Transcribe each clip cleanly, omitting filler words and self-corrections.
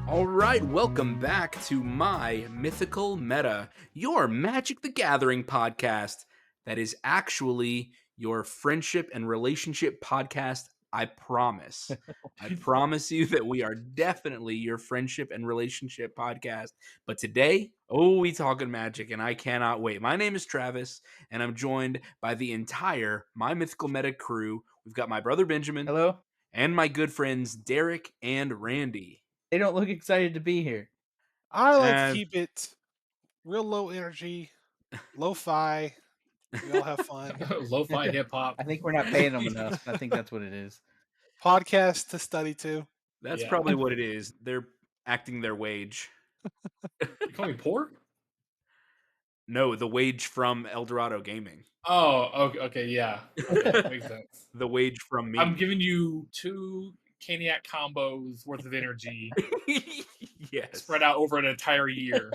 Alright, welcome back to my Mythical Meta, your Magic the Gathering podcast that is actually your friendship and relationship podcast, I promise. I promise you that we are definitely your friendship and relationship podcast. But today, we talking magic, and I cannot wait. My name is Travis, and I'm joined by the entire My Mythical Meta crew. We've got my brother Benjamin Hello? and my good friends Derek and Randy. They don't look excited to be here. I like to And keep it real low energy, lo-fi. We all have fun. Lo-fi hip hop. I think we're not paying them enough. I think that's what it is. Podcast to study to. that's Yeah. probably what it is. They're acting their wage. You call me poor? No, the wage from El Dorado Gaming. Oh, okay, yeah. Okay, makes sense. The wage from me. I'm giving you 2 Caniac combos worth of energy Yes, spread out over an entire year.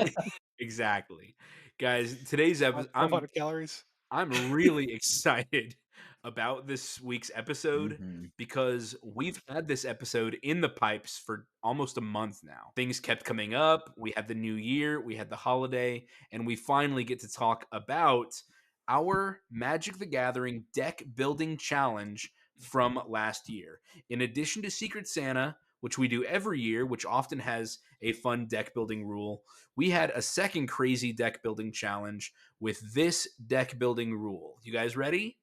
exactly. Guys, today's episode, 1,200 calories. I'm really excited about this week's episode Mhm. because we've had this episode in the pipes for almost a month now. Things kept coming up. We had the new year, we had the holiday, and we finally get to talk about our Magic the Gathering deck building challenge from last year. In addition to Secret Santa, which we do every year, which often has a fun deck building rule, we had a second crazy deck building challenge with this deck building rule. You guys ready?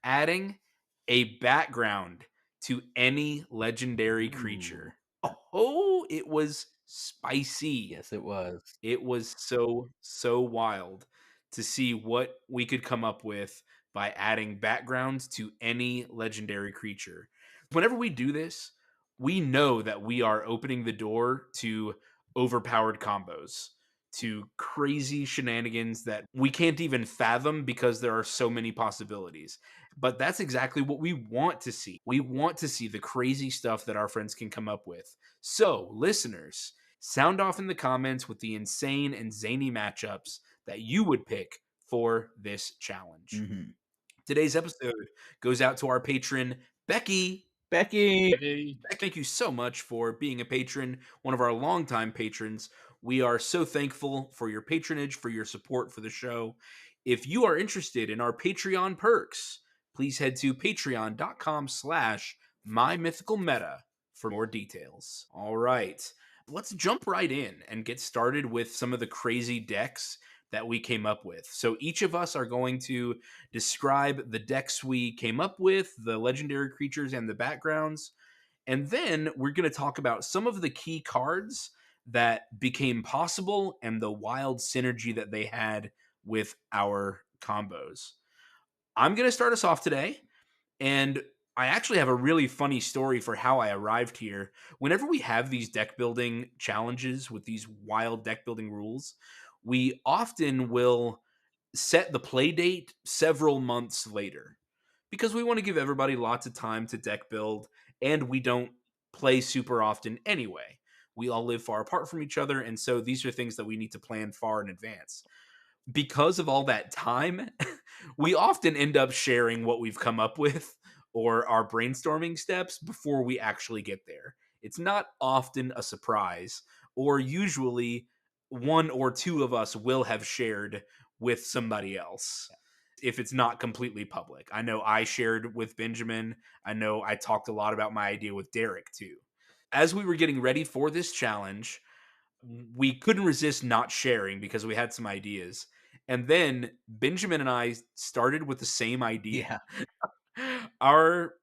Adding a background to any legendary creature. Oh, it was spicy. Yes, it was. It was so wild to see what we could come up with by adding backgrounds to any legendary creature. Whenever we do this, we know that we are opening the door to overpowered combos, to crazy shenanigans that we can't even fathom because there are so many possibilities. But that's exactly what we want to see. We want to see the crazy stuff that our friends can come up with. So, listeners, sound off in the comments with the insane and zany matchups that you would pick for this challenge. Mm-hmm. Today's episode goes out to our patron, Becky. Becky! Hey, Thank you so much for being a patron, one of our longtime patrons. We are so thankful for your patronage, for your support for the show. If you are interested in our Patreon perks, please head to patreon.com/mymythicalmeta for more details. All right, let's jump right in and get started with some of the crazy decks that we came up with. So each of us are going to describe the decks we came up with, the legendary creatures and the backgrounds. And then we're going to talk about some of the key cards that became possible and the wild synergy that they had with our combos. I'm going to start us off today, and I actually have a really funny story for how I arrived here. Whenever we have these deck building challenges with these wild deck building rules, we often will set the play date several months later because we want to give everybody lots of time to deck build, and we don't play super often anyway. We all live far apart from each other, and so these are things that we need to plan far in advance. Because of all that time, we often end up sharing what we've come up with or our brainstorming steps before we actually get there. It's not often a surprise, or usually one or two of us will have shared with somebody else if it's not completely public. I know I shared with Benjamin. I know I talked a lot about my idea with Derek too. As we were getting ready for this challenge, we couldn't resist not sharing because we had some ideas. And then Benjamin and I started with the same idea. Yeah. Our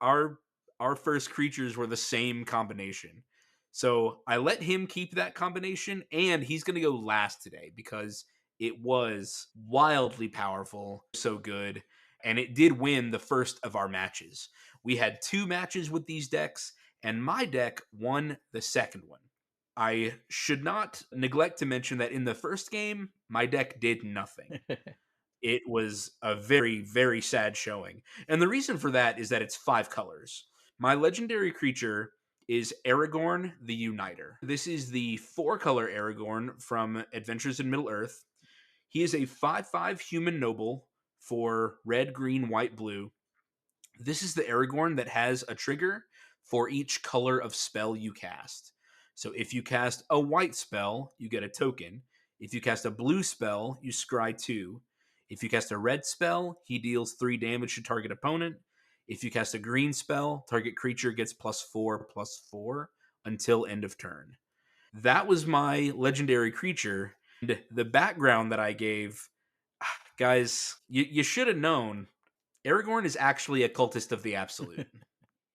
first creatures were the same combination. So I let him keep that combination, and he's going to go last today because it was wildly powerful, so good, and it did win the first of our matches. We had 2 matches with these decks, and my deck won the second one. I should not neglect to mention that in the first game, my deck did nothing. It was a very, very sad showing. And the reason for that is that it's 5 colors. My legendary creature is Aragorn the Uniter. This is the 4-color Aragorn from Adventures in Middle-earth. He is a 5/5 human noble for red, green, white, blue. This is the Aragorn that has a trigger for each color of spell you cast. So if you cast a white spell, you get a token. If you cast a blue spell, you scry 2. If you cast a red spell, he deals 3 damage to target opponent. If you cast a green spell, target creature gets +4/+4 until end of turn. That was my legendary creature. And the background that I gave, guys, you should have known Aragorn is actually a cultist of the Absolute.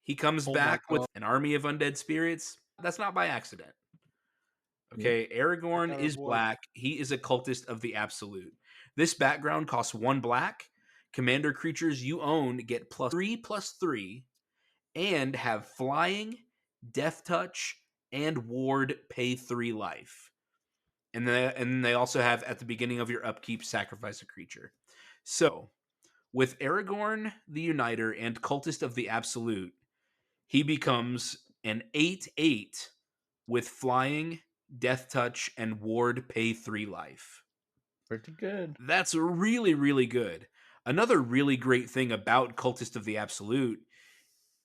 He comes Oh my back with god. an army of undead spirits. That's not by accident. Okay, Aragorn is Boy. black. He is a cultist of the Absolute. This background costs 1 black. Commander creatures you own get +3/+3 and have flying, death touch, and ward pay 3 life. And they also have at the beginning of your upkeep sacrifice a creature. So, with Aragorn the Uniter and Cultist of the Absolute, he becomes an 8/8 with flying, death touch, and ward pay 3 life. Pretty good. That's really, really good. Another really great thing about Cultist of the Absolute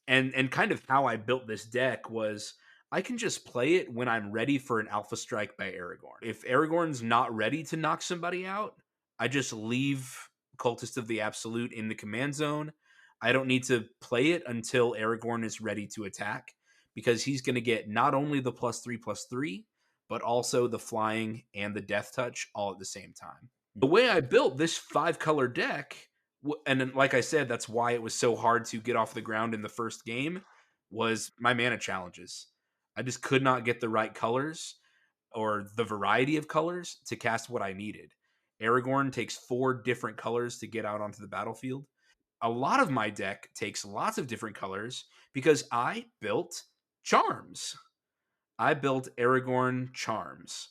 and kind of how I built this deck was I can just play it when I'm ready for an Alpha Strike by Aragorn. If Aragorn's not ready to knock somebody out, I just leave Cultist of the Absolute in the command zone. I don't need to play it until Aragorn is ready to attack because he's going to get not only the +3/+3, but also the flying and the death touch all at the same time. The way I built this 5-color deck, and then, like I said, that's why it was so hard to get off the ground in the first game, was my mana challenges. I just could not get the right colors or the variety of colors to cast what I needed. Aragorn takes 4 different colors to get out onto the battlefield. A lot of my deck takes lots of different colors because I built charms. I built Aragorn charms.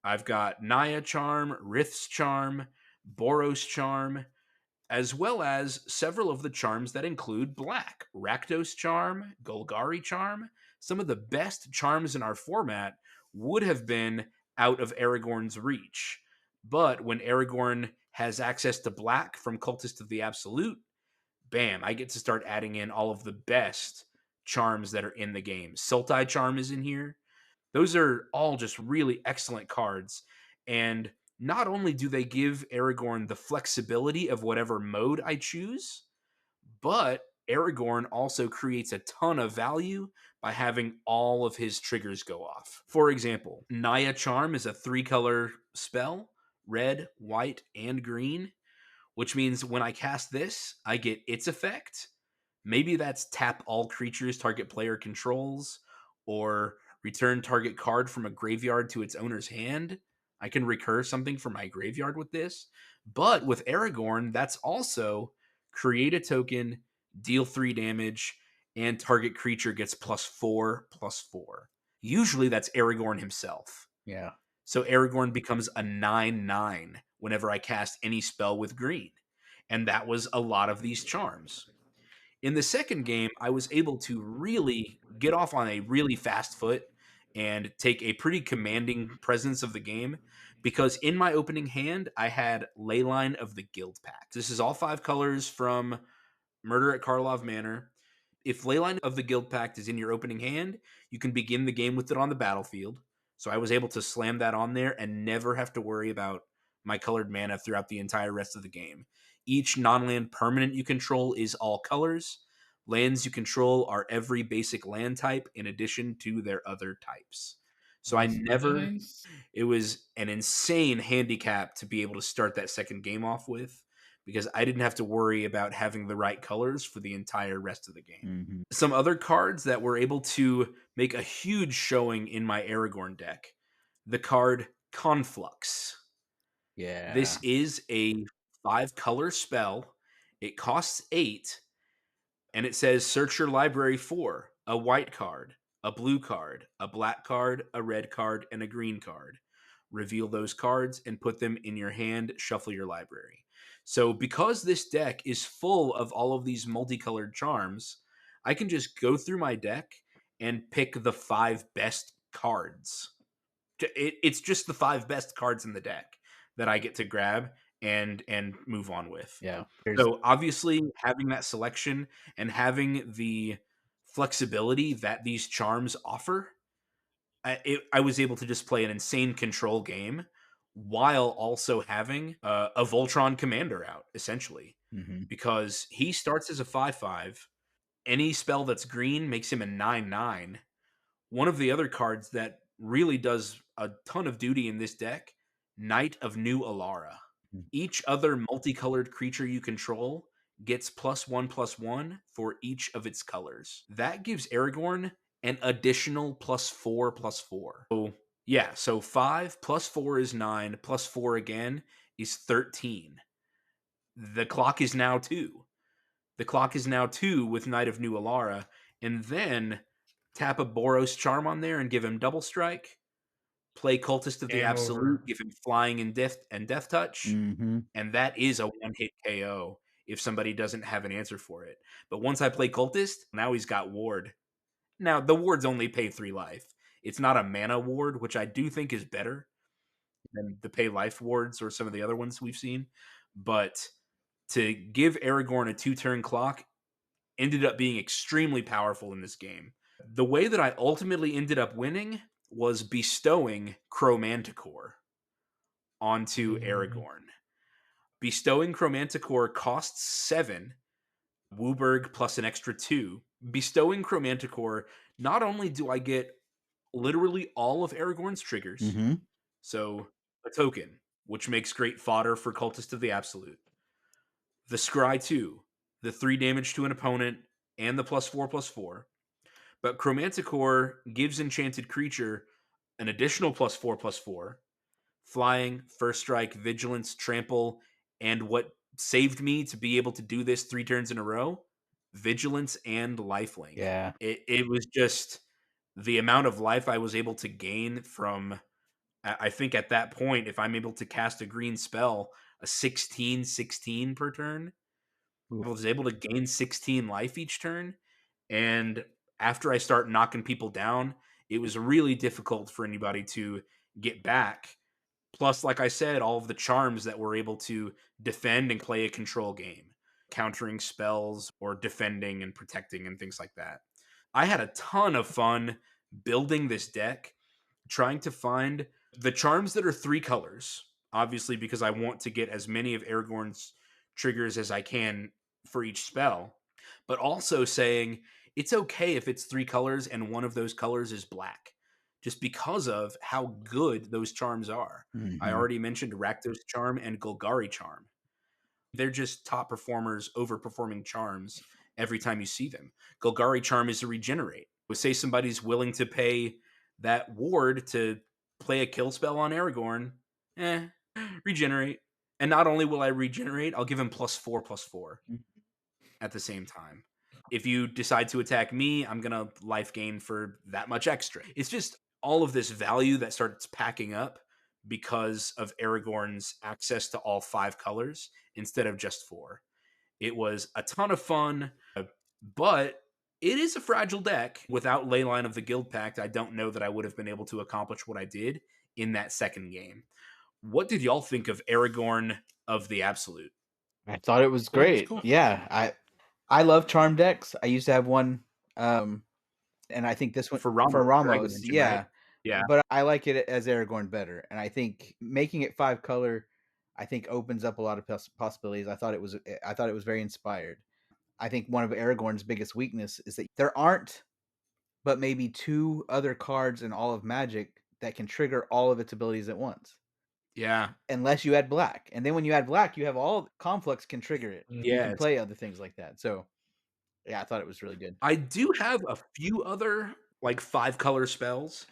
I've got Naya charm, Rith's charm, Boros charm, as well as several of the charms that include black. Rakdos charm, Golgari charm. Some of the best charms in our format would have been out of Aragorn's reach. But when Aragorn has access to black from Cultist of the Absolute, bam, I get to start adding in all of the best charms that are in the game. Sultai charm is in here. Those are all just really excellent cards. And not only do they give Aragorn the flexibility of whatever mode I choose, but Aragorn also creates a ton of value by having all of his triggers go off. For example, Naya Charm is a 3-color spell, red, white, and green, which means when I cast this, I get its effect. Maybe that's tap all creatures target player controls, or return target card from a graveyard to its owner's hand. I can recur something from my graveyard with this. But with Aragorn, that's also create a token, deal 3 damage, and target creature gets +4/+4. Usually that's Aragorn himself. Yeah. So Aragorn becomes a 9/9 whenever I cast any spell with green. And that was a lot of these charms. In the second game, I was able to really get off on a really fast foot and take a pretty commanding presence of the game because in my opening hand, I had Leyline of the Guild Pact. This is all 5 colors from Murder at Karlov Manor. If Leyline of the Guild Pact is in your opening hand, you can begin the game with it on the battlefield. So I was able to slam that on there and never have to worry about my colored mana throughout the entire rest of the game. Each non-land permanent you control is all colors. Lands you control are every basic land type in addition to their other types. So I That's never, nice. it was an insane handicap to be able to start that second game off with because I didn't have to worry about having the right colors for the entire rest of the game. Mm-hmm. Some other cards that were able to make a huge showing in my Aragorn deck. The card Conflux. Yeah. This is a 5-color spell. It costs 8, and it says search your library for a white card, a blue card, a black card, a red card, and a green card. Reveal those cards and put them in your hand, shuffle your library. So because this deck is full of all of these multicolored charms, I can just go through my deck and pick the 5 best cards. It's just the 5 best cards in the deck. that I get to grab and move on with. Yeah. There's So obviously having that selection and having the flexibility that these charms offer, I was able to just play an insane control game while also having a Voltron commander out, essentially, Mhm. because he starts as a 5/5. Any spell that's green makes him a 9/9. One of the other cards that really does a ton of duty in this deck, Knight of New Alara. Mhm. Each other multicolored creature you control gets +1/+1 for each of its colors. That gives Aragorn an additional +4/+4. So, yeah, so 5 plus 4 is 9, plus 4 again is 13. The clock is now 2. The clock is now 2 with Knight of New Alara, and then tap a Boros Charm on there and give him double strike. Play Cultist of the Game over. Absolute, give him flying and death touch, Mhm. and that is a one-hit KO if somebody doesn't have an answer for it. But once I play Cultist, now he's got Ward. Now, the wards only pay 3 life. It's not a mana ward, which I do think is better than the pay life wards or some of the other ones we've seen. But to give Aragorn a 2-turn clock ended up being extremely powerful in this game. The way that I ultimately ended up winning was bestowing Chromanticore onto Mhm. Aragorn. Bestowing Chromanticore costs 7, Wooburg plus an extra 2. Bestowing Chromanticore, not only do I get literally all of Aragorn's triggers, Mhm. so a token, which makes great fodder for Cultist of the Absolute, the Scry 2, the 3 damage to an opponent, and the +4/+4. But Chromanticore gives enchanted creature an additional +4/+4, flying, first strike, vigilance, trample, and what saved me to be able to do this 3 turns in a row, vigilance and lifelink. Yeah. It was just the amount of life I was able to gain from I think at that point, if I'm able to cast a green spell, a 16/16 per turn, I Oof. was able to gain 16 life each turn. And after I start knocking people down, it was really difficult for anybody to get back. Plus, like I said, all of the charms that were able to defend and play a control game, countering spells or defending and protecting and things like that. I had a ton of fun building this deck, trying to find the charms that are 3 colors, obviously, because I want to get as many of Aragorn's triggers as I can for each spell, but also saying it's okay if it's 3 colors and one of those colors is black, just because of how good those charms are. I Mhm. already mentioned Rakdos Charm and Golgari Charm. They're just top performers, overperforming charms every time you see them. Golgari Charm is a regenerate. Say somebody's willing to pay that ward to play a kill spell on Aragorn, regenerate. And not only will I regenerate, I'll give him +4/+4 at the same time. If you decide to attack me, I'm gonna life gain for that much extra. It's just all of this value that starts packing up because of Aragorn's access to all 5 colors instead of just 4. It was a ton of fun, but it is a fragile deck. Without Leyline of the Guild Pact, I don't know that I would have been able to accomplish what I did in that second game. What did y'all think of Aragorn of the Absolute? I thought it was Cool. It's great. cool. Yeah. I love charm decks. I used to have one, and I think this one For for Ramos, Dragon Ramos. Engine, right? Yeah. Yeah. But I like it as Aragorn better, and I think making it 5 color, I think opens up a lot of possibilities. I thought it was very inspired. I think one of Aragorn's biggest weakness is that there aren't but maybe 2 other cards in all of Magic that can trigger all of its abilities at once, Yeah. unless you add black. And then when you add black, you have all conflicts can trigger it, and you can Yes. play other things like that. So yeah, I thought it was really good. I do have a few other like 5 color spells.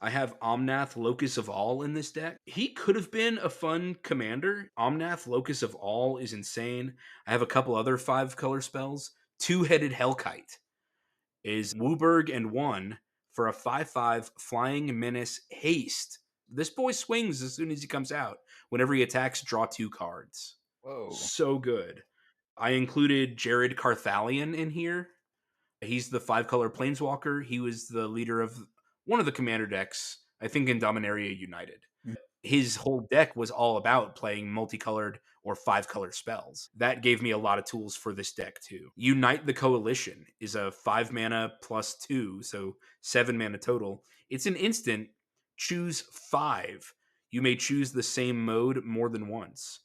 I have Omnath, Locus of All in this deck. He could have been a fun commander. Omnath, Locus of All is insane. I have a couple other 5 color spells. Two-headed Hellkite is Wooburg and 1 for a 5/5 flying menace haste. This boy swings as soon as he comes out. Whenever he attacks, draw 2 cards. Whoa. So good. I included Jared Carthalion in here. He's the 5 color planeswalker. He was the leader of one of the commander decks, I think in Dominaria United. his whole deck was all about playing multicolored or 5-color spells. That gave me a lot of tools for this deck too. Unite the Coalition is a 5 mana plus 2, so 7 mana total. It's an instant. Choose 5. You may choose the same mode more than once.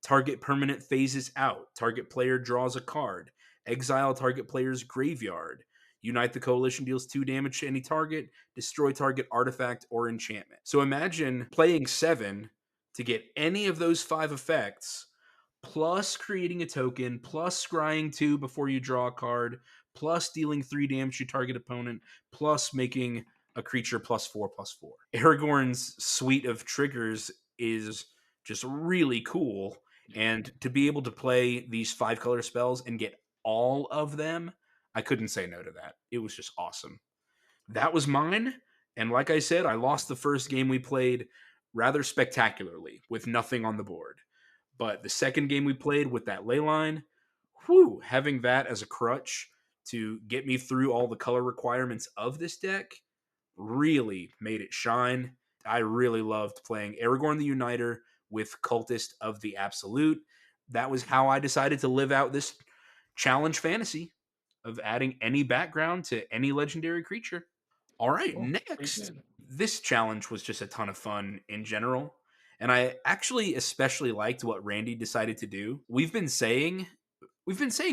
Target permanent phases out. Target player draws a card. Exile target player's graveyard. Unite the Coalition deals 2 damage to any target. Destroy target artifact or enchantment. So imagine playing 7 to get any of those 5 effects, plus creating a token, plus scrying 2 before you draw a card, plus dealing 3 damage to target opponent, plus making a creature +4/+4. Aragorn's suite of triggers is just really cool. And to be able to play these 5-color spells and get all of them, I couldn't say no to that. It was just awesome. That was mine. And like I said, I lost the first game we played rather spectacularly with nothing on the board. But the second game we played with that ley line, whew, having that as a crutch to get me through all the color requirements of this deck really made it shine. I really loved playing Aragorn the Uniter with Cultist of the Absolute. That was how I decided to live out this challenge fantasy of adding any background to any legendary creature. All right, Cool. Pretty next. good. This challenge was just a ton of fun in general. And I actually especially liked what Randy decided to do. We've been saying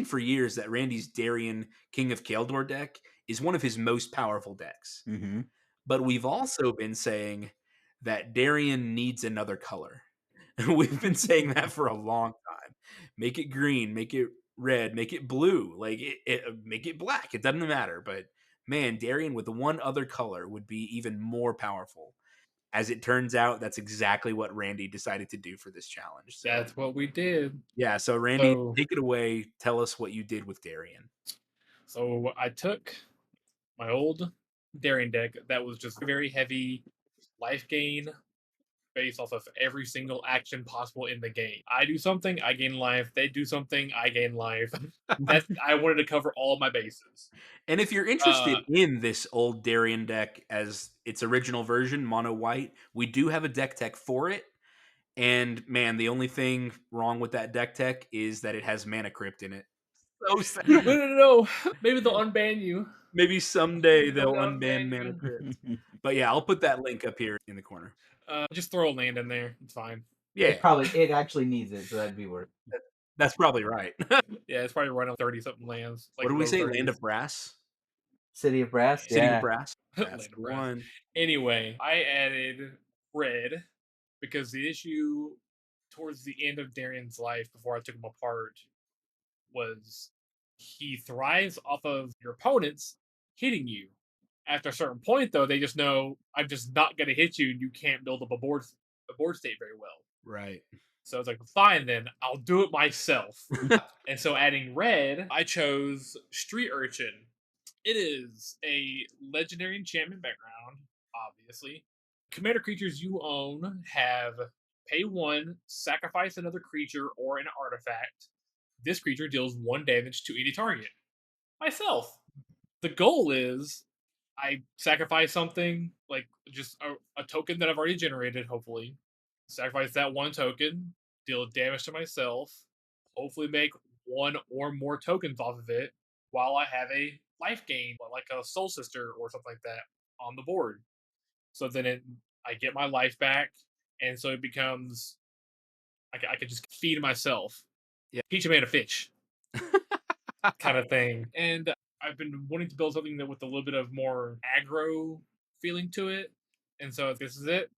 for years that Randy's Darien King of Kaeldor deck is one of his most powerful decks. Mm-hmm. But we've also been saying that Darien needs another color. We've been saying that for a long time. Make it green, make it red, make it blue, like make it black. It doesn't matter. But man, Darien with one other color would be even more powerful. As it turns out, that's exactly what Randy decided to do for this challenge. So That's what we did. yeah, so Randy, So, take it away. Tell us what you did with Darien. so I took my old Daring deck that was just very heavy life gain based off of every single action possible in the game. I do something, I gain life. They do something, I gain life. That's I wanted to cover all my bases. And if you're interested Uh, in this old Darien deck as its original version, mono white, we do have a deck tech for it. And man, the only thing wrong with that deck tech is that it has mana crypt in it. So sad. no. Maybe they'll unban you. Maybe someday They'll they'll unban unban mana you. crypt. But yeah, I'll put that link up here in the corner. Just throw a land in there. It's fine. Yeah, It actually needs it, so that'd be worth it. that's probably right. Yeah, it's probably running 30 something lands. What Like do we low say? 30s. Land of Brass? City of Brass, City of yeah. Brass? That's Land of the Brass. one. Anyway, I added red because the issue towards the end of Darian's life before I took him apart was he thrives off of your opponents hitting you. After a certain point, though, they just know I'm just not going to hit you, and you can't build up a board state very well. Right. So I was like, fine, then I'll do it myself. And so adding red, I chose Street Urchin. It is a legendary enchantment background, obviously. Commander creatures you own have pay 1, sacrifice another creature or an artifact. This creature deals 1 damage to any target. Myself. The goal is I sacrifice something, like just a token that I've already generated, hopefully. Sacrifice that 1 token, deal damage to myself, hopefully make 1 or more tokens off of it while I have a life gain, like a Soul Sister or something like that, on the board. So then I get my life back, and so it becomes I could just feed myself. Yeah. Teach a man to fish kind of thing. And I've been wanting to build something that with a little bit of more aggro feeling to it. And so this is it.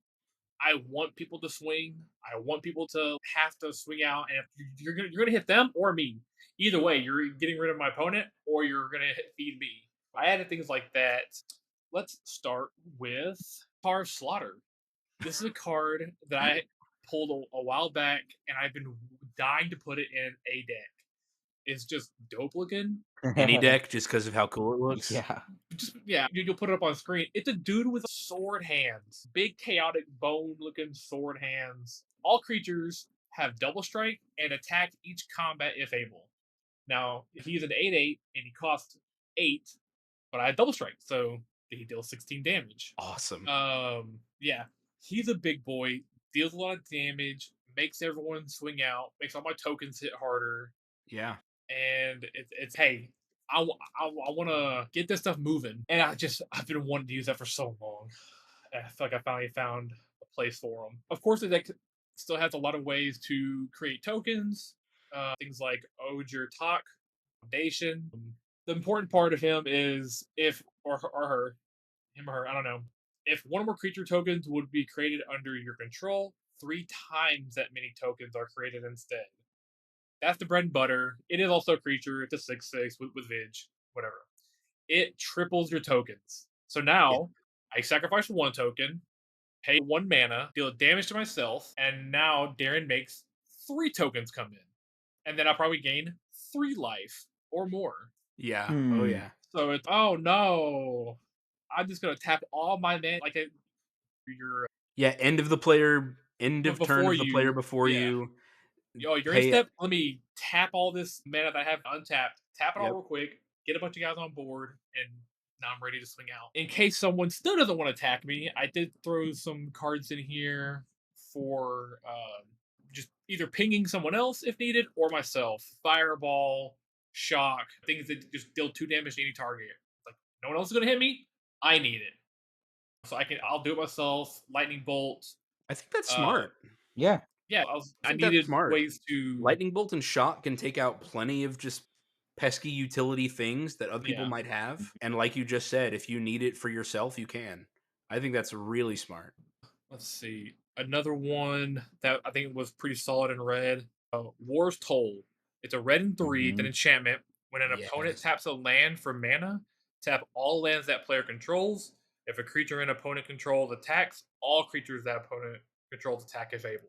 I want people to swing. I want people to have to swing out, and if you're gonna hit them or me. Either way, you're getting rid of my opponent, or you're gonna feed me. I added things like that. Let's start with Carve Slaughter. This is a card that I pulled a while back, and I've been dying to put it in a deck. It's just dope looking. Any deck just because of how cool it looks. Yeah. Just yeah, you'll put it up on screen. It's a dude with sword hands, big chaotic bone looking sword hands. All creatures have double strike and attack each combat if able. Now he's an 8/8 and he costs 8, but I have double strike, so he deals 16 damage. Awesome. Yeah, he's a big boy. deals a lot of damage, makes everyone swing out, makes all my tokens hit harder, Yeah. and it's hey, I want to get this stuff moving, and I've been wanting to use that for so long. And I feel like I finally found a place for them. Of course, the deck still has a lot of ways to create tokens, things like Oger Talk, Foundation. The important part of him is if or her, him or her, I don't know. If one or more creature tokens would be created under your control, 3 times that many tokens are created instead. That's the bread and butter. It is also a creature. It's a 6/6 with Vig, whatever. It triples your tokens. So Yeah. now I sacrifice 1 token, pay 1 mana, deal damage to myself, and now Darren makes 3 tokens come in. And then I'll probably gain 3 life or more. Yeah. Oh Hmm. yeah. So it's, oh no. I'm just going to tap all my mana like your Yeah. End of turn before of the player you. before Yeah. you. Yo, you're in Pay it. step. Let me tap all this mana that I have untapped. Tap it all Yep. real quick. Get a bunch of guys on board, and now I'm ready to swing out. In case someone still doesn't want to attack me, I did throw some cards in here for just either pinging someone else if needed or myself. Fireball, shock, things that just deal 2 damage to any target. Like no one else is gonna hit me. I need it, so I'll do it myself. Lightning bolt. I think that's Uh, smart. Yeah. yeah, I I think that's needed smart. ways to. Lightning bolt and shot can take out plenty of just pesky utility things that other people Yeah. might have. And like you just said, if you need it for yourself, you can. I think that's really smart. Let's see. Another one that I think was pretty solid in red. War's Toll. It's a red and 3. It's an Mhm. enchantment. When an opponent Yes. taps a land for mana, tap all lands that player controls. If a creature an opponent controls attacks, all creatures that opponent controls attack if able.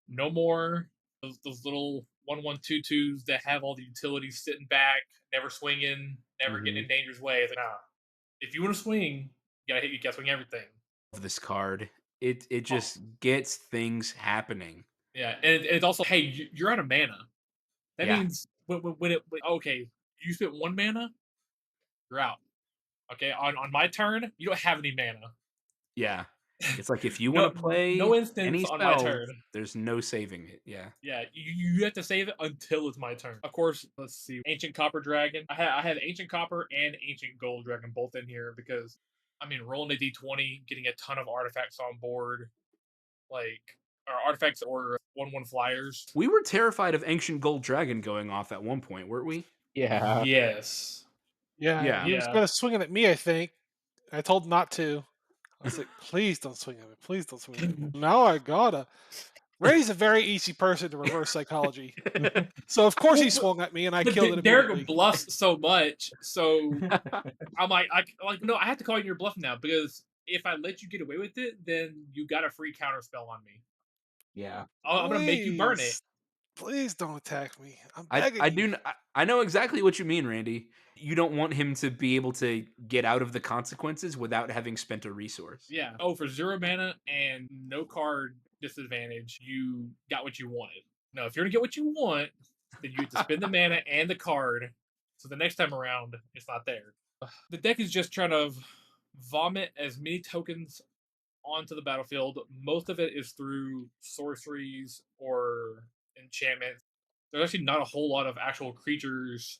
No more those little 1/1/2/2s that have all the utilities sitting back, never swinging, never getting Mhm. in danger's way. It's like, nah. If you want to swing, you gotta swing everything. Of this card, it Oh, just gets things happening. yeah, and it's also, hey, you're out of mana. That Yeah. means okay, you spent 1 mana, you're out. Okay, on my turn, you don't have any mana. Yeah. It's like if you want No, to no play instance any on my spell, turn. there's no saving it. Yeah. Yeah, you have to save it until it's my turn. Of course, let's see, Ancient Copper Dragon. I have Ancient Copper and Ancient Gold Dragon both in here because, I mean, rolling a d20, getting a ton of artifacts on board, like or artifacts or 1/1 flyers. We were terrified of Ancient Gold Dragon going off at one point, weren't we? Yeah. Yes. Yeah, Yeah. he was Yeah. kind of swinging at me, I think. I told him not to. I was like, please don't swing at me. Please don't swing at me. Now I gotta. Ray's a very easy person to reverse psychology. So, of course, Well, he swung at me and I but killed it Derek immediately. bluffs so much, so I'm like, no, I have to call you your bluff now because if I let you get away with it, then you got a free counter spell on me. Yeah. I'm gonna make you burn it. Please, please don't attack me. I'm I begging I you. do I know exactly what you mean, Randy. You don't want him to be able to get out of the consequences without having spent a resource. Yeah. Oh, for 0 mana and no card disadvantage, you got what you wanted. No, if you're gonna get what you want, then you have to spend the mana and the card. So the next time around, it's not there. The deck is just trying to vomit as many tokens onto the battlefield. Most of it is through sorceries or enchantments. There's actually not a whole lot of actual creatures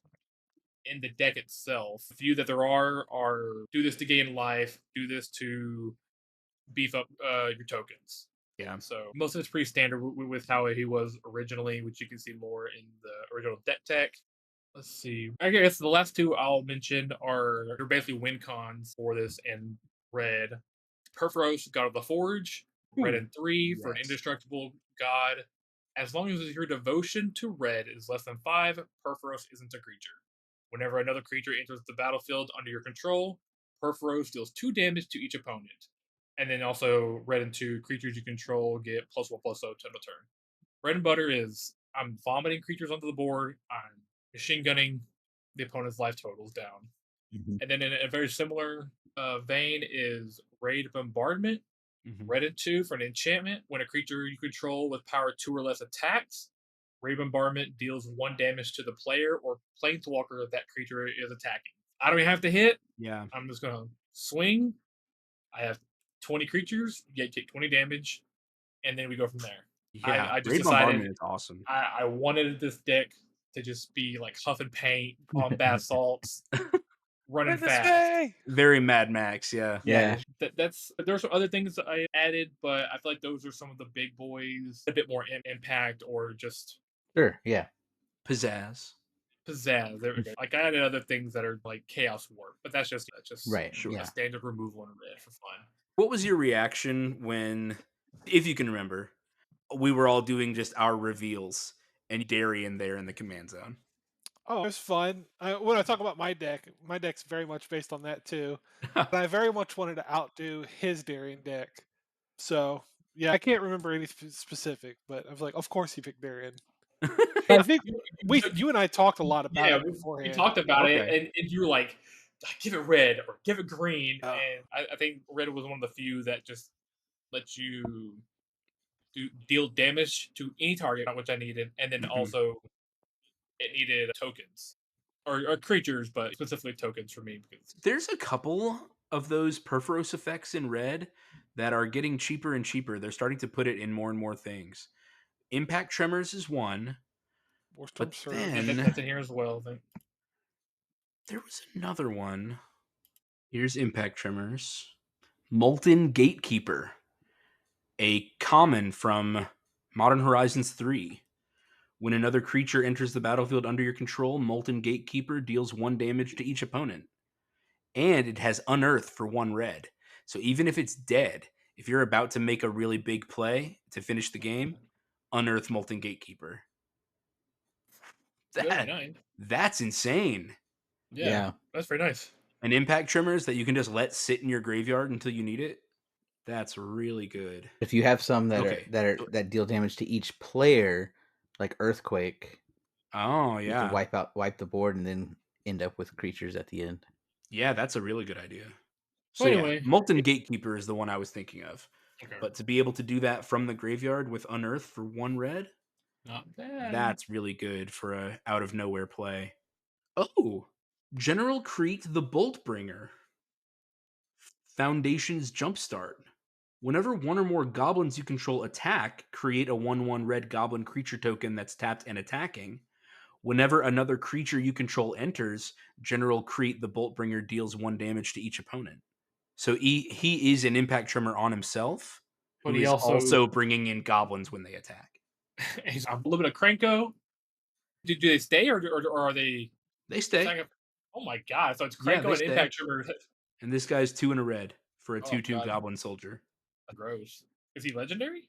in the deck itself. The few that there are do this to gain life, do this to beef up your tokens. Yeah. So most of it's pretty standard with how he was originally, which you can see more in the original deck tech. Let's see. I guess the last two I'll mention are they're basically win cons for this in red. Perforos, God of the Forge, red Ooh, and 3 for an yes. indestructible god. As long as your devotion to red is less than 5, Perforos isn't a creature. Whenever another creature enters the battlefield under your control, Perforos deals 2 damage to each opponent. And then also, red and 2 creatures you control get +1/+0 to the turn. Bread and butter is I'm vomiting creatures onto the board, I'm machine gunning the opponent's life totals down. Mhm. And then in a very similar vein is Raid Bombardment, Mhm. red and 2 for an enchantment. When a creature you control with power 2 or less attacks, Raid Bombardment deals 1 damage to the player or planeswalker that creature is attacking. I don't even have to hit. Yeah. I'm just going to swing. I have 20 creatures. You take 20 damage. and then we go from there. Yeah, I just raid decided bombardment is awesome. I wanted this deck to just be like huffing paint on bath salts, running Win this fast. way. Very Mad Max, yeah. Yeah, That's there are some other things that I added, but I feel like those are some of the big boys, a bit more impact or just sure. Yeah, Pizzazz. pizzazz. There we go. Like I added other things that are like chaos warp, but that's just right. Sure. a Yeah. standard removal in red for fun. What was your reaction when, if you can remember, we were all doing just our reveals and Darian there in the command zone? Oh, it was fun. When I talk about my deck's very much based on that too. And I very much wanted to outdo his Darien deck. So yeah, I can't remember any specific, but I was like, of course he picked Darien. But I think you and I talked a lot about Yeah, it we beforehand. talked about it, Okay. and you were like, give it red or give it green. Oh, And I think red was one of the few that just let you deal damage to any target, which I needed. And then Mhm. also, it needed tokens or creatures, but specifically tokens for me. Because There's a couple of those Perforos effects in red that are getting cheaper and cheaper. They're starting to put it in more and more things. Impact Tremors is one, Warstorm but Surge. yeah, then that's in here as well. I think. there was another one. Here's Impact Tremors. Molten Gatekeeper, a common from Modern Horizons 3. When another creature enters the battlefield under your control, Molten Gatekeeper deals 1 damage to each opponent. And it has Unearth for 1 red. So even if it's dead, if you're about to make a really big play to finish the game, Unearth Molten Gatekeeper. Very That nice. that's insane. Yeah, Yeah. that's very nice. An Impact Trimmers that you can just let sit in your graveyard until you need it. That's really good. If you have some Okay. that deal damage to each player, like Earthquake, Oh, you can yeah. wipe the board and then end up with creatures at the end. Yeah, that's a really good idea. So Well, yeah, anyway, Molten Gatekeeper is the one I was thinking of. okay, But to be able to do that from the graveyard with Unearth for 1 red, not bad. that's really good for a out of nowhere play. Oh, General Crete the Boltbringer. Foundation's Jumpstart. Whenever one or more goblins you control attack, create a 1/1 red goblin creature token that's tapped and attacking. Whenever another creature you control enters, General Crete the Boltbringer deals 1 damage to each opponent. So he is an impact trimmer on himself, But who he is also also bringing in goblins when they attack. he's a little bit of Cranko. Do they stay or are they? They stay. Second? Oh my god! So it's Yeah, Cranko they and stay. Impact Trigger. And this guy's 2 and a red for a Oh 2/2 god, goblin soldier. gross. Is he legendary?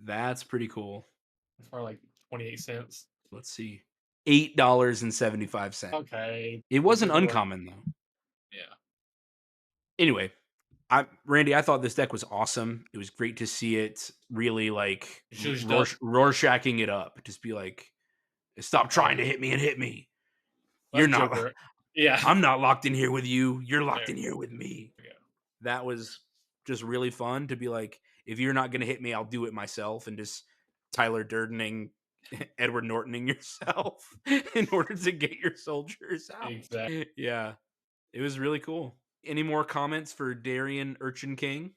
That's pretty cool. It's probably like 28 cents. Let's see. $8.75. Okay, It he's wasn't good more. uncommon though. Yeah, Anyway, Randy, I thought this deck was awesome. It was great to see it really like zhuzhed up. Rorschaching it up. Just be like, stop trying to Oh, hit me and hit me. You're that's not. Joker. Yeah, I'm not locked in here with you. You're there locked in here with me. we go. That was just really fun to be like, if you're not going to hit me, I'll do it myself and just Tyler Durdening, Edward Nortoning yourself in order to get your soldiers out. Exactly. Yeah, it was really cool. Any more comments for Darien Urchin King?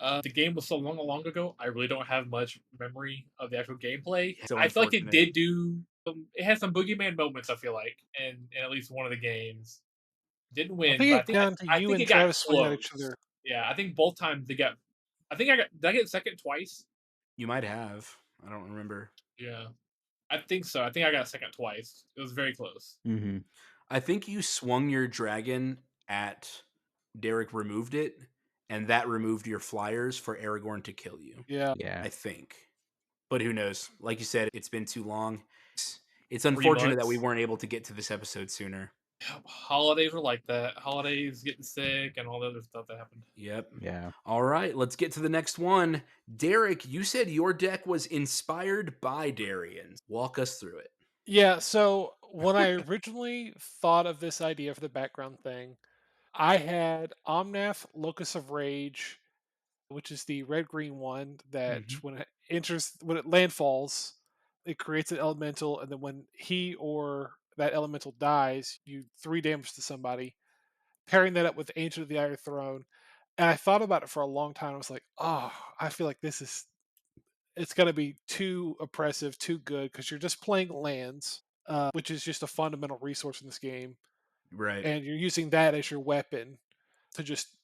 The game was so long ago. I really don't have much memory of the actual gameplay. So I feel like it unfortunate. did do. It had some boogeyman moments. I feel like, in at least one of the games. Didn't I win, think but it down to I you think and it got Travis swinging at each close. other. Yeah, I think both times they got. I think I got. Did I get second twice? You might have. I don't remember. Yeah, I think so. I think I got second twice. It was very close. Mm-hmm. I think you swung your dragon at Derek removed it, and that removed your flyers for Aragorn to kill you. Yeah. Yeah. I think. But who knows? Like you said, it's been too long. It's 3 unfortunate that we months. weren't able to get to this episode sooner. Holidays were like that. Holidays, getting sick, and all the other stuff that happened. Yep. Yeah. All right, let's get to the next one. Derek, you said your deck was inspired by Darian's. Walk us through it. Yeah. So when I originally thought of this idea for the background thing, I had Omnath Locus of Rage, which is the red green one that Mhm. when it landfalls, it creates an elemental, and then when he or that elemental dies, you 3 damage to somebody. Pairing that up with Ancient of the Iron Throne, and I thought about it for a long time. I was like, oh, I feel like this is it's going to be too oppressive, too good because you're just playing lands, which is just a fundamental resource in this game, Right. and you're using that as your weapon to just.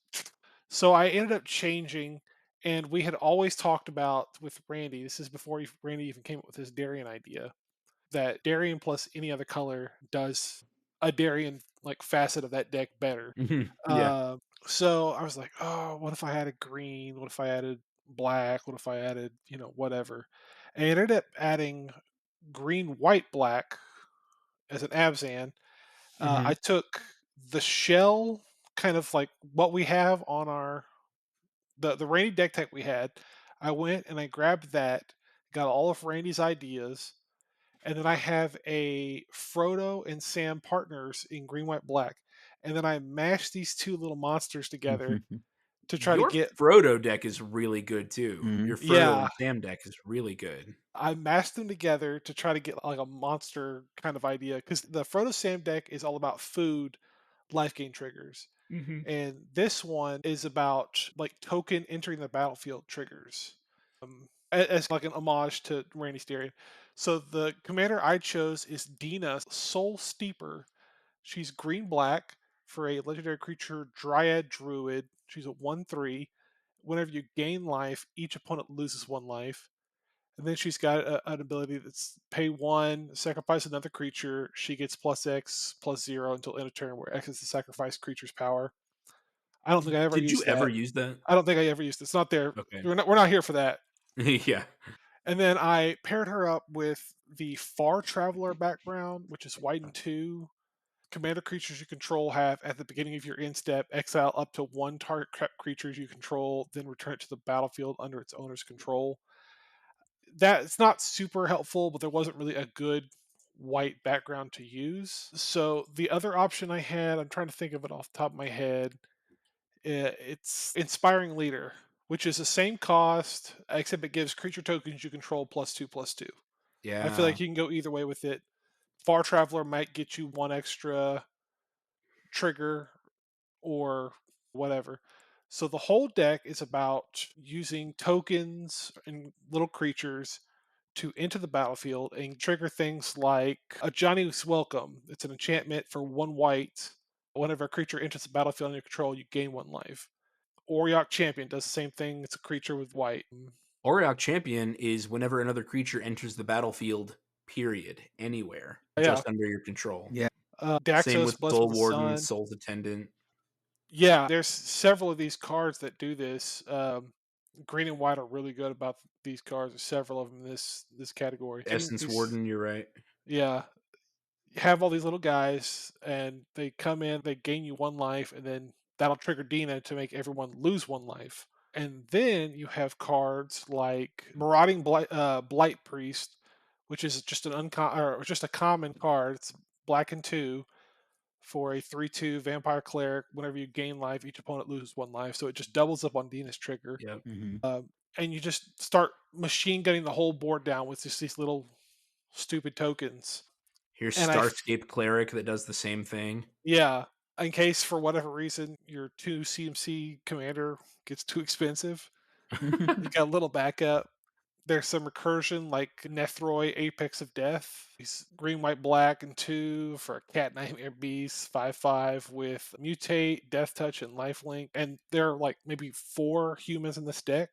So I ended up changing, and we had always talked about with Randy. This is before Randy even came up with his Darien idea. That Darien plus any other color does a Darien like facet of that deck better. Yeah. Uh, so I was like, oh, what if I added green? What if I added black? What if I added, whatever? And I ended up adding green, white, black as an Abzan. I Hmm. took the shell, kind of like what we have on our the Randy deck type we had. I went and I grabbed that, got all of Randy's ideas, and then I have a Frodo and Sam partners in green, white, black. And then I mashed these two little monsters together to try to Your get. Frodo deck is really good too. Mhm. Your Frodo Yeah, and Sam deck is really good. I mashed them together to try to get like a monster kind of idea because the Frodo Sam deck is all about food, life gain triggers. Hmm. And this one is about like token entering the battlefield triggers. As like an homage to Randy Styrian. So the commander I chose is Dina Soul Steeper. She's green black for a legendary creature Dryad Druid. She's a 1/3. Whenever you gain life, each opponent loses 1 life. And then she's got an ability that's pay 1, sacrifice another creature. She gets plus X plus 0 until end of turn, where X is the sacrifice creature's power. I don't think I ever Did you used ever that. use that? I don't think I ever used it. It's not there. Okay. We're not here for that. Yeah. And then I paired her up with the Far Traveler background, which is white and 2. Commander creatures you control have at the beginning of your end step exile up to one target creatures you control, then return it to the battlefield under its owner's control. That's not super helpful, but there wasn't really a good white background to use. So the other option I had, I'm trying to think of it off the top of my head. It's Inspiring Leader, which is the same cost, except it gives creature tokens you control +2/+2. I feel Yeah. like you can go either way with it. Far Traveler might get you one extra trigger or whatever. So the whole deck is about using tokens and little creatures to enter the battlefield and trigger things like a Johnny's Welcome. It's an enchantment for 1 white. Whenever a creature enters the battlefield under your control, you gain 1 life. Oriok Champion does the same thing. It's a creature with white. Auriok Champion is whenever another creature enters the battlefield, period, anywhere, Yeah. just under your control. Yeah. Same Daxos, with Blessed Soul with the Warden, Sun. Soul's Attendant, Yeah, there's several of these cards that do this. Green and white are really good about these cards. There's several of them in this category. And Essence these, Warden, you're right. yeah, you have all these little guys, and they come in, they gain you 1 life, and then that'll trigger Dina to make everyone lose 1 life. And then you have cards like Marauding Blight Priest, which is just or just a common card. It's black and 2 for a 3/2 vampire cleric. Whenever you gain life, each opponent loses 1 life. So it just doubles up on Dina's trigger. Yep. Mhm. And you just start machine gunning the whole board down with just these little stupid tokens. Here's And Starscape Cleric that does the same thing. yeah, in case for whatever reason your 2 CMC commander gets too expensive, you got a little backup. There's some recursion like Nethroi, Apex of Death. He's green, white, black, and 2 for a cat nightmare beast, 5/5 with mutate, death touch, and lifelink. And there are like maybe 4 humans in this deck.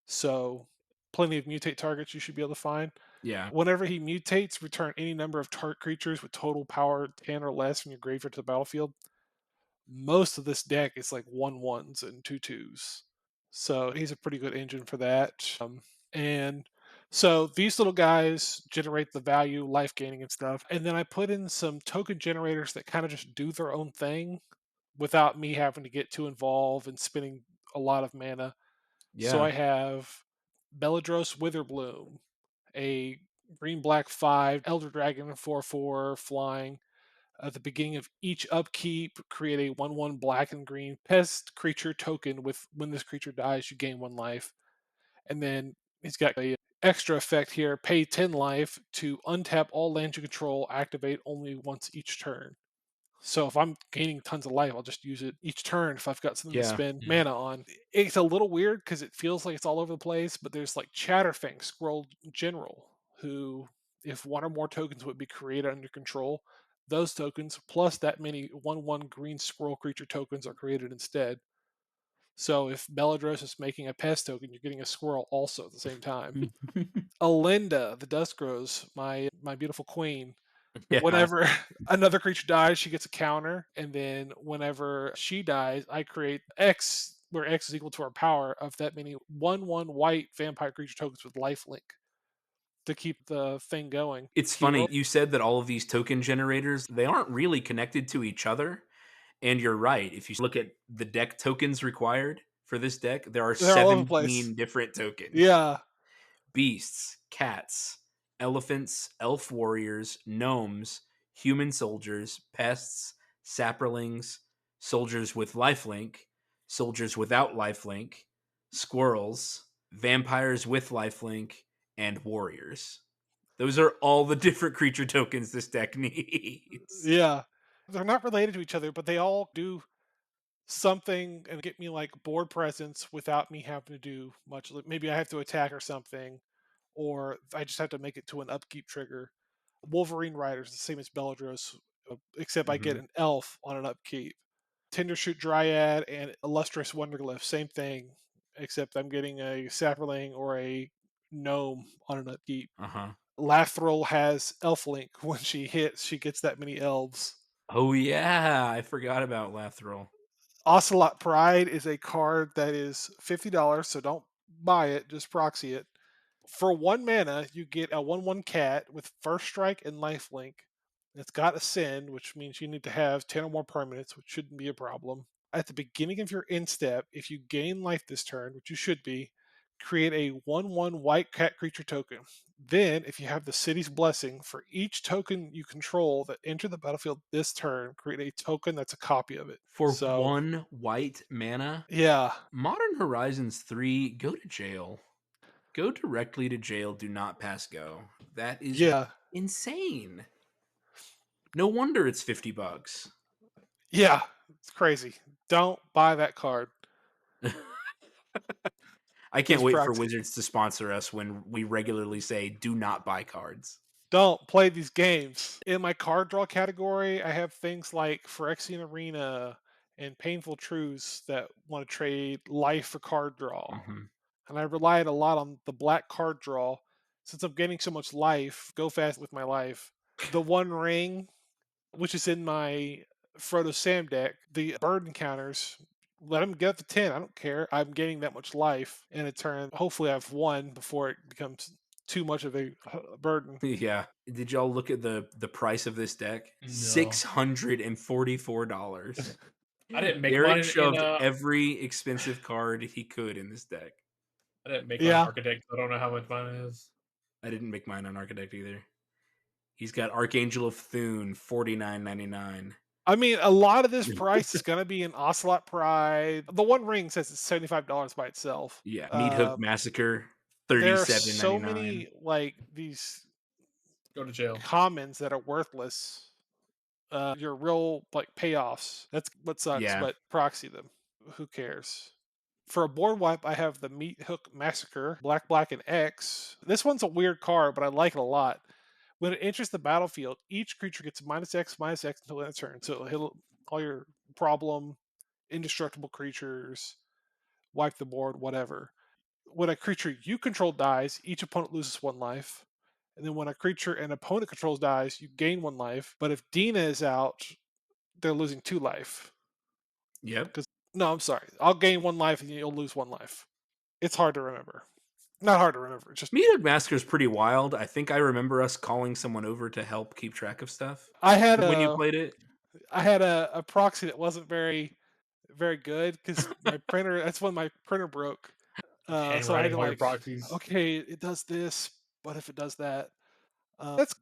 So plenty of mutate targets you should be able to find. Yeah. Whenever he mutates, return any number of target creatures with total power 10 or less from your graveyard to the battlefield. Most of this deck is like 1/1s and 2/2s. So he's a pretty good engine for that. And so these little guys generate the value, life gaining and stuff. And then I put in some token generators that kind of just do their own thing without me having to get too involved and spending a lot of mana. So Yeah. I have Beladros Witherbloom, a green black 5 Elder Dragon 4/4 flying. At the beginning of each upkeep, create a 1/1 black and green pest creature token with when this creature dies, you gain 1 life. And then he's got a extra effect here, pay 10 life to untap all lands you control, activate only once each turn. So if I'm gaining tons of life, I'll just use it each turn if I've got something to Yeah. spend Mhm. mana on. It's a little weird because it feels like it's all over the place, but there's like Chatterfang Scroll General, who, if one or more tokens would be created under control, those tokens plus that many 1/1 green scroll creature tokens are created instead. So if Beladros is making a pest token, you're getting a squirrel also at the same time. Alinda, the Dust Grows, my beautiful queen, Yeah. whenever another creature dies, she gets a counter, and then whenever she dies, I create X, where X is equal to our power of that many 1/1 white vampire creature tokens with lifelink to keep the thing going. It's Keep funny, you said that all of these token generators, they aren't really connected to each other, and you're right. If you look at the deck tokens required for this deck, there are they're all over the place. 17 different tokens. Yeah, Beasts, cats, elephants, elf warriors, gnomes, human soldiers, pests, saprolings, soldiers with lifelink, soldiers without lifelink, squirrels, vampires with lifelink, and warriors. Those are all the different creature tokens this deck needs. yeah. They're not related to each other, but they all do something and get me like board presence without me having to do much. Like maybe I have to attack or something, or I just have to make it to an upkeep trigger. Wolverine Rider's the same as Beladros, except I get Mhm. an elf on an upkeep. Tindershoot Dryad and Illustrious Wonderglyph, same thing, except I'm getting a Saproling or a Gnome on an upkeep. Uh-huh. Lathril has Elflink. When she hits, she gets that many elves. Oh yeah, I forgot about Lathril. Ocelot Pride is a card that is $50, so don't buy it, just proxy it. For 1 mana, you get a 1/1 cat with first strike and lifelink. It's got Ascend, which means you need to have 10 or more permanents, which shouldn't be a problem. At the beginning of your end step, if you gain life this turn, which you should be, create a 1/1 white cat creature token. Then, if you have the city's blessing, for each token you control that enter the battlefield this turn, create a token that's a copy of it. For So, 1 white mana, yeah, Modern Horizons 3, go to jail. Go directly to jail, do not pass go. That is yeah, insane. No wonder it's $50. yeah, it's crazy. Don't buy that card. I can't Just wait for proxy. Wizards to sponsor us when we regularly say do not buy cards. Don't play these games. In my card draw category, I have things like Phyrexian Arena and Painful Truths that want to trade life for card draw. Mhm. And I relied a lot on the black card draw. Since I'm getting so much life, go fast with my life. The One Ring, which is in my Frodo Sam deck, the burden counters, let him get up to 10. I don't care. I'm getting that much life in a turn. Hopefully, I've won before it becomes too much of a burden. Yeah. Did y'all look at the price of this deck? No. $644. I didn't make mine Derek in shoved every expensive card he could in this deck. I didn't make mine Yeah. architect. So I don't know how much mine is. I didn't make mine on Architect either. He's got Archangel of Thune, $49.99. I mean, a lot of this price is going to be an Ocelot Pride. The One Ring says it's $75 by itself. Yeah, Meat Hook Uh, Massacre, there are thirty-seven so ninety nine. many like these Go to jail. commons that are worthless. Your real like payoffs. That's what sucks. Yeah. But proxy them. Who cares? For a board wipe, I have the Meat Hook Massacre, Black, Black, and X. This one's a weird card, but I like it a lot. When it enters the battlefield, each creature gets minus X until end turn. So it'll hit all your problem, indestructible creatures, wipe the board, whatever. When a creature you control dies, each opponent loses 1 life. And then when a creature an opponent controls dies, you gain 1 life. But if Dina is out, they're losing 2 life. Yep. Because no, I'm sorry. I'll gain 1 life and you'll lose 1 life. It's hard to remember. Not hard to remember. It's just Meat Hook Massacre is pretty wild. I think I remember us calling someone over to help keep track of stuff I had when you a played it. a proxy that wasn't very good because my printer. That's when my printer broke. So I had Handwriting to all your like, proxies. okay, it does this, but if it does that, that's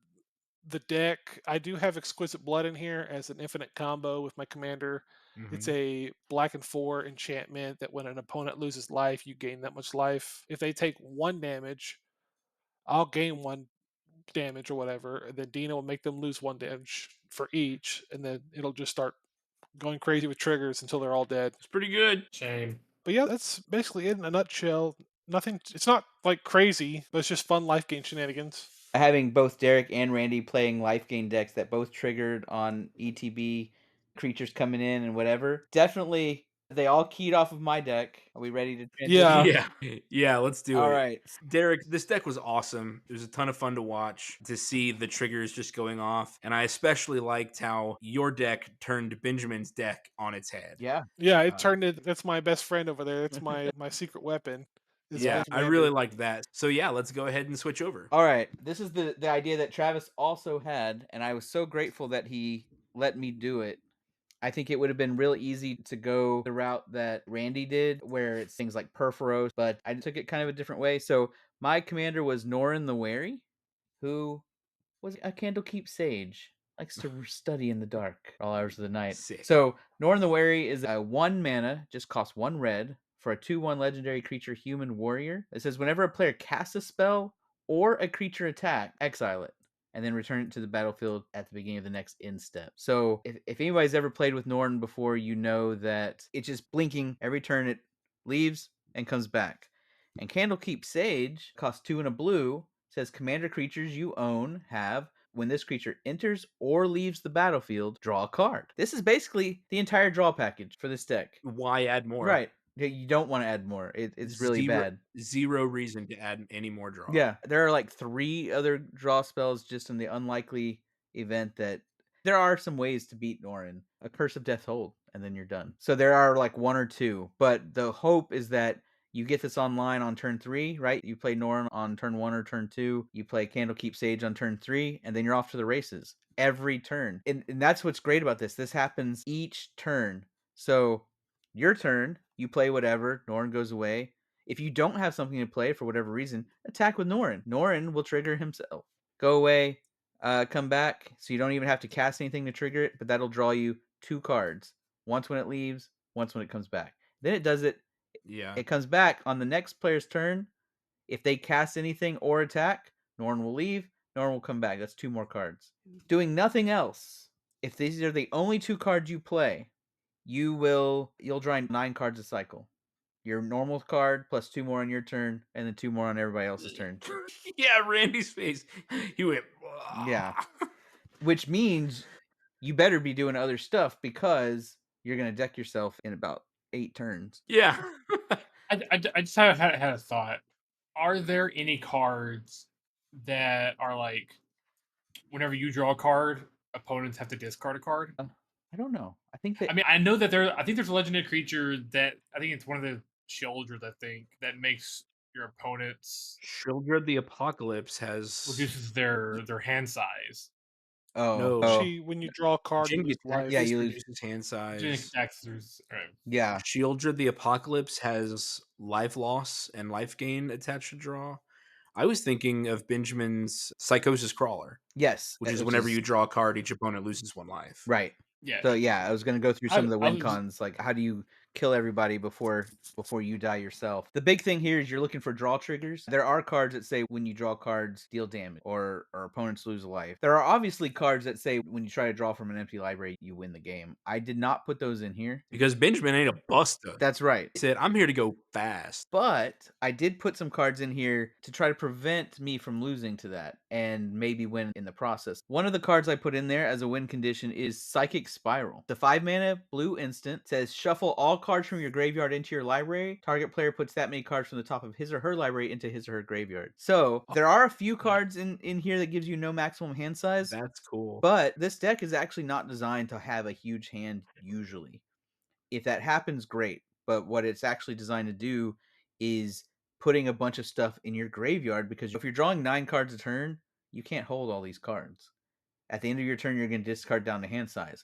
the deck. I do have Exquisite Blood in here as an infinite combo with my commander. It's Mhm. a black and 4 enchantment that when an opponent loses life, you gain that much life. If they take 1 damage, I'll gain 1 damage or whatever, and then Dina will make them lose 1 damage for each, and then it'll just start going crazy with triggers until they're all dead. It's pretty good. Shame. But yeah, that's basically it in a nutshell. Nothing. It's not like crazy, but it's just fun life gain shenanigans. Having both Derek and Randy playing life gain decks that both triggered on ETB creatures coming in and whatever. Definitely, they all keyed off of my deck. Are we ready to transition? Yeah. Yeah, let's do All it. right. Derek, this deck was awesome. It was a ton of fun to watch, to see the triggers just going off. And I especially liked how your deck turned Benjamin's deck on its head. Yeah. Yeah, it Uh, turned it. That's my best friend over there. That's my secret weapon. Is Yeah, my I really commander. liked that. So yeah, let's go ahead and switch over. All right. This is the idea that Travis also had, and I was so grateful that he let me do it. I think it would have been real easy to go the route that Randy did, where it's things like Perforos, but I took it kind of a different way. So my commander was Norin the Wary, who was a Candlekeep Sage. Likes to study in the dark all hours of the night. Sick. So Norn the Wary is a 1 mana, just costs 1 red for a 2/1 legendary creature human warrior. It says whenever a player casts a spell or a creature attack, exile it and then return it to the battlefield at the beginning of the next end step. So if anybody's ever played with Norn before, you know that it's just blinking every turn it leaves and comes back. And Candlekeep Sage costs 2 and a blue, says commander creatures you own have when this creature enters or leaves the battlefield, draw a card. This is basically the entire draw package for this deck. Why add more? Right. You don't want to add more. It's really bad. Zero reason to add any more draw. Yeah, there are like 3 other draw spells just in the unlikely event that there are some ways to beat Norin. A Curse of Death Hold, and then you're done. So there are like 1 or 2, but the hope is that you get this online on turn 3, right? You play Norin on turn 1 or turn 2, you play Candlekeep Sage on turn 3, and then you're off to the races every turn. And that's what's great about this. This happens each turn. So your turn, you play whatever, Norin goes away. If you don't have something to play for whatever reason, attack with Norin. Norin will trigger himself. Go away, come back, so you don't even have to cast anything to trigger it, but that'll draw you 2 cards. Once when it leaves, once when it comes back. Then it does it. Yeah. It comes back on the next player's turn. If they cast anything or attack, Norin will leave. Norin will come back. That's 2 more cards. Doing nothing else. If these are the only 2 cards you play, you'll draw 9 cards a cycle. Your normal card plus 2 more on your turn, and then 2 more on everybody else's turn. Yeah, Randy's face. He went. Yeah. Which means you better be doing other stuff because you're gonna deck yourself in about 8 turns. Yeah. I just had a thought. Are there any cards that are like, whenever you draw a card, opponents have to discard a card? I don't know. I think that I mean, I know that I think there's a legendary creature that I think it's one of the Children, I think, that makes your opponents Children of the Apocalypse has reduces their hand size. no. When you draw a card, you lose Genghis life. Yeah, you lose- reduces hand size. Right. yeah. Shield of the Apocalypse has life loss and life gain attached to draw. I was thinking of Benjamin's Psychosis Crawler, Yes. which is whenever you draw a card, each opponent loses 1 life. Right. Yeah. So yeah, I was gonna go through some of the I win was- cons, like how do you kill everybody before you die yourself. The big thing here is you're looking for draw triggers. There are cards that say when you draw cards, deal damage, or opponents lose a life. There are obviously cards that say when you try to draw from an empty library, you win the game. I did not put those in here. Because Benjamin ain't a buster. That's right. He said, I'm here to go fast. But I did put some cards in here to try to prevent me from losing to that and maybe win in the process. One of the cards I put in there as a win condition is Psychic Spiral. The 5 mana blue instant says shuffle all cards from your graveyard into your library. Target player puts that many cards from the top of his or her library into his or her graveyard. So there are a few cards in here that gives you no maximum hand size. That's cool. But this deck is actually not designed to have a huge hand usually. If that happens, great. But what it's actually designed to do is putting a bunch of stuff in your graveyard, because if you're drawing 9 cards a turn, you can't hold all these cards. At the end of your turn, you're going to discard down to hand size.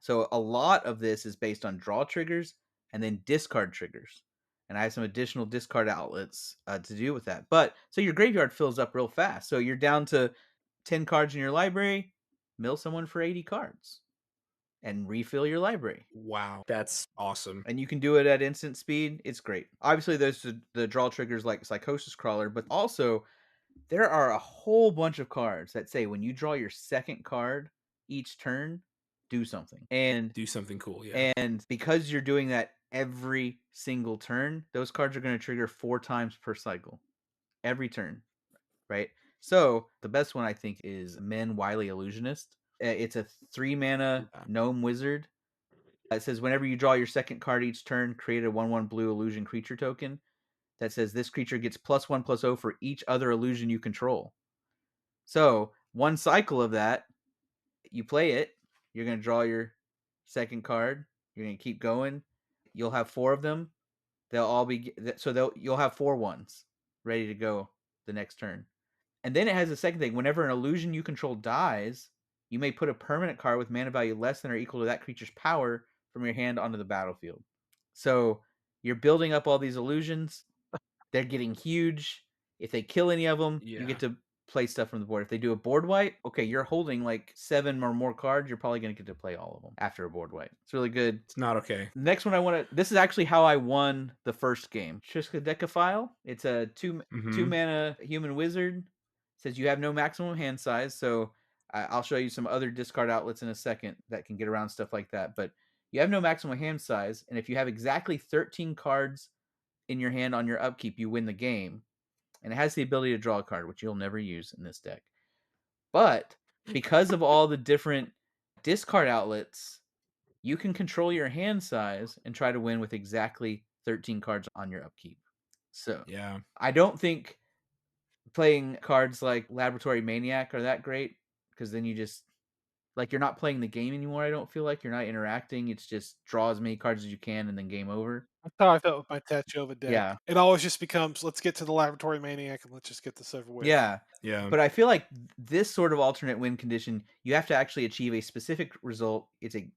So a lot of this is based on draw triggers and then discard triggers. And I have some additional discard outlets to do with that. But so your graveyard fills up real fast. So you're down to 10 cards in your library, mill someone for 80 cards and refill your library. Wow. That's awesome. And you can do it at instant speed. It's great. Obviously, there's the draw triggers like Psychosis Crawler, but also there are a whole bunch of cards that say when you draw your second card each turn, do something. Do something cool, yeah. And because you're doing that every single turn, those cards are going to trigger 4 times per cycle. Every turn, right? So the best one I think is Min Wily Illusionist. It's a 3 mana Yeah. gnome wizard. It says whenever you draw your second card each turn, create a 1/1 blue illusion creature token that says this creature gets +1/+0 for each other illusion you control. So one cycle of that, you play it, you're going to draw your second card, you're going to keep going. You'll have 4 of them. They'll all be you'll have 4 ones ready to go the next turn. And then it has a second thing. Whenever an illusion you control dies, you may put a permanent card with mana value less than or equal to that creature's power from your hand onto the battlefield. So you're building up all these illusions. They're getting huge. If they kill any of them, you Yeah. get to play stuff from the board. If they do a board wipe, okay, you're holding like 7 or more cards. You're probably going to get to play all of them after a board wipe. It's really good. It's not okay. Next one I want to. This is actually how I won the first game. Triskaidekaphile. It's a 2 Mhm. mana human wizard. It says you have no maximum hand size. So I'll show you some other discard outlets in a second that can get around stuff like that. But you have no maximum hand size, and if you have exactly 13 cards in your hand on your upkeep, you win the game. And it has the ability to draw a card, which you'll never use in this deck. But because of all the different discard outlets, you can control your hand size and try to win with exactly 13 cards on your upkeep. So Yeah. I don't think playing cards like Laboratory Maniac are that great because then you just like you're not playing the game anymore. I don't feel like you're not interacting. It's just draw as many cards as you can and then game over. That's how I felt with my Tachova deck. Yeah. It always just becomes, let's get to the Laboratory Maniac and let's just get this over with. Yeah. Yeah. But I feel like this sort of alternate win condition, you have to actually achieve a specific result. It's a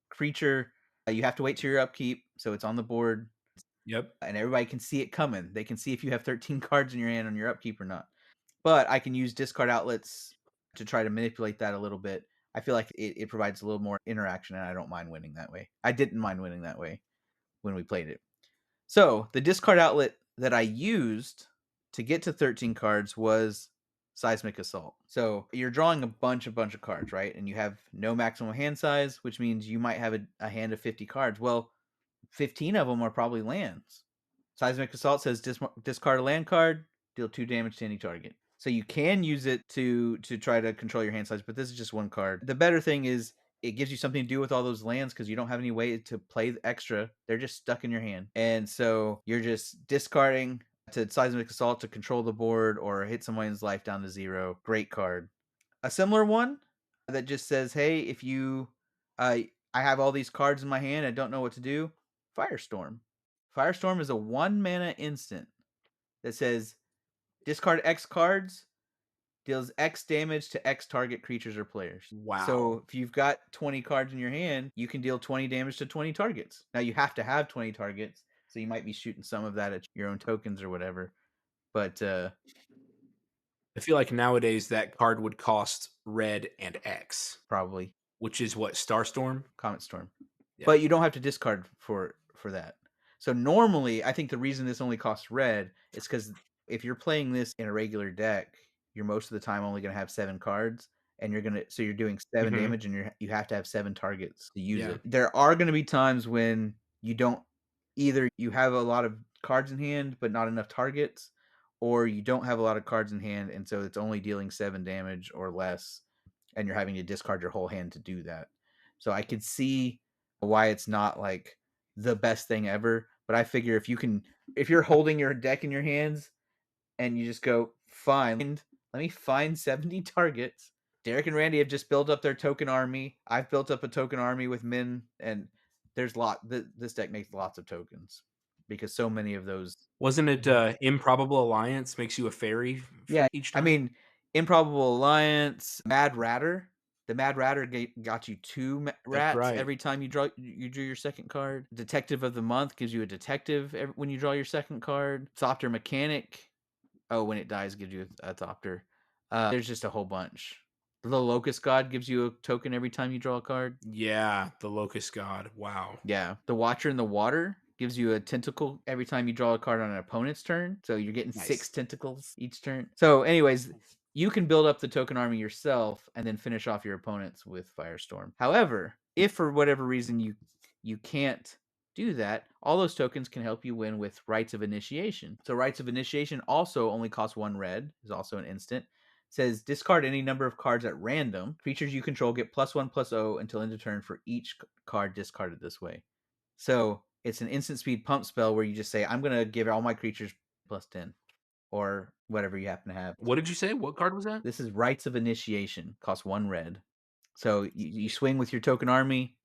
creature. You have to wait till your upkeep, so it's on the board, Yep. and everybody can see it coming. They can see if you have 13 cards in your hand on your upkeep or not. But I can use discard outlets to try to manipulate that a little bit. I feel like it provides a little more interaction, and I don't mind winning that way. I didn't mind winning that way when we played it. So the discard outlet that I used to get to 13 cards was Seismic Assault. So you're drawing a bunch of cards, right? And you have no maximum hand size, which means you might have a hand of 50 cards. Well, 15 of them are probably lands. Seismic Assault says discard a land card, deal 2 damage to any target. So you can use it to try to control your hand size, but this is just one card. The better thing is it gives you something to do with all those lands because you don't have any way to play the extra. They're just stuck in your hand. And so you're just discarding to Seismic Assault to control the board or hit someone's life down to 0. Great card. A similar one that just says, hey, if you I have all these cards in my hand, I don't know what to do. Firestorm. Firestorm is a 1 mana instant that says discard X cards, deals X damage to X target creatures or players. Wow. So if you've got 20 cards in your hand, you can deal 20 damage to 20 targets. Now you have to have 20 targets, so you might be shooting some of that at your own tokens or whatever. But I feel like nowadays that card would cost red and X, probably which is what, Starstorm? Comet Storm. Yeah. But you don't have to discard for that. So normally, I think the reason this only costs red is because if you're playing this in a regular deck, you're most of the time only going to have 7 cards, and you're doing 7 Mhm. damage, and you have to have 7 targets to use Yeah. it. There are going to be times when you don't either you have a lot of cards in hand but not enough targets, or you don't have a lot of cards in hand, and so it's only dealing 7 damage or less, and you're having to discard your whole hand to do that. So I could see why it's not like the best thing ever, but I figure if you're holding your deck in your hands and you just go, fine, let me find 70 targets. Derek and Randy have just built up their token army. I've built up a token army with Min, and this deck makes lots of tokens because so many of those. Wasn't it Improbable Alliance makes you a fairy for Yeah, each I time? mean, Improbable Alliance, Mad Ratter. The Mad Ratter got you 2 rats right. every time you drew your second card. Detective of the Month gives you a detective when you draw your second card. Thopter Mechanic, when it dies, gives you a Thopter. There's just a whole bunch. The Locust God gives you a token every time you draw a card. Yeah, the Locust God. Wow. Yeah. The Watcher in the Water gives you a tentacle every time you draw a card on an opponent's turn. So you're getting 6 Nice. tentacles each turn. So, anyways, you can build up the token army yourself and then finish off your opponents with Firestorm. However, if for whatever reason you can't do that, all those tokens can help you win with Rites of Initiation. So Rites of Initiation also only costs 1 red, is also an instant. Says discard any number of cards at random. Creatures you control get +1/+0 until end of turn for each card discarded this way. So it's an instant speed pump spell where you just say, I'm gonna give all my creatures +10. Or whatever you happen to have. What did you say? What card was that? This is Rites of Initiation, costs 1 red. So you swing with your token army,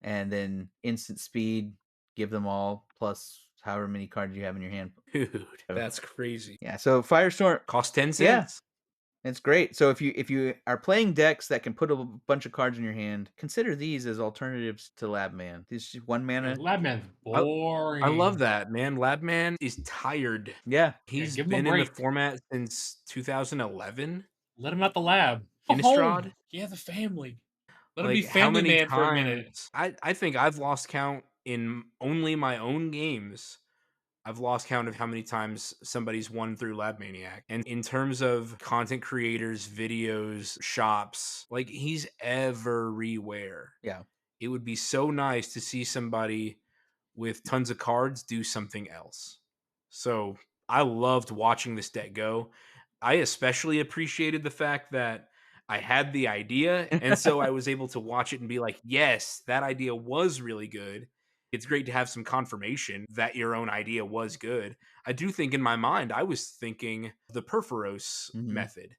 and then instant speed, give them all plus however many cards you have in your hand. Dude, So, that's crazy. yeah, so Firestorm, Cost 10 yeah, cents? it's great. So if you are playing decks that can put a bunch of cards in your hand, consider these as alternatives to Labman. These just 1 Yeah, mana. Labman's I I love boring. that, man. Labman is tired. Yeah, Yeah, He's give him a been in the break. format since 2011. Let him out the lab. Go Innistrad? home. He has a family. Let him be Like, how family many man for a minute. times I think I've lost count in only my own games. I've lost count of how many times somebody's won through Lab Maniac. And in terms of content creators, videos, shops, like he's everywhere. yeah. It would be so nice to see somebody with tons of cards do something else. So I loved watching this deck go. I especially appreciated the fact that I had the idea, and so I was able to watch it and be like, yes, that idea was really good. It's great to have some confirmation that your own idea was good. I do think in my mind, I was thinking the Perforos Mhm. method.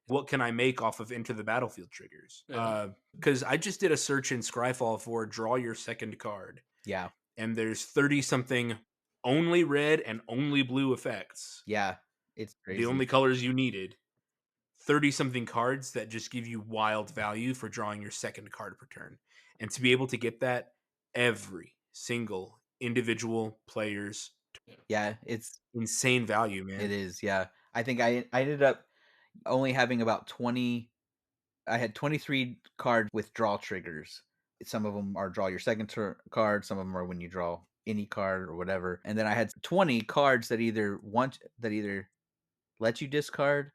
What can I make off of Into the Battlefield triggers? Yeah. Because I just did a search in Scryfall for draw your second card, Yeah. and there's 30 something only red and only blue effects. Yeah. It's The crazy. only colors you needed. 30 something cards that just give you wild value for drawing your second card per turn. And to be able to get that every single individual player's Yeah, it's insane value, it man. is, yeah. I think I ended up only having about 20. I had 23 cards with draw triggers. Some of them are draw your second card, some of them are when you draw any card or whatever. And then I had 20 cards that either let you discard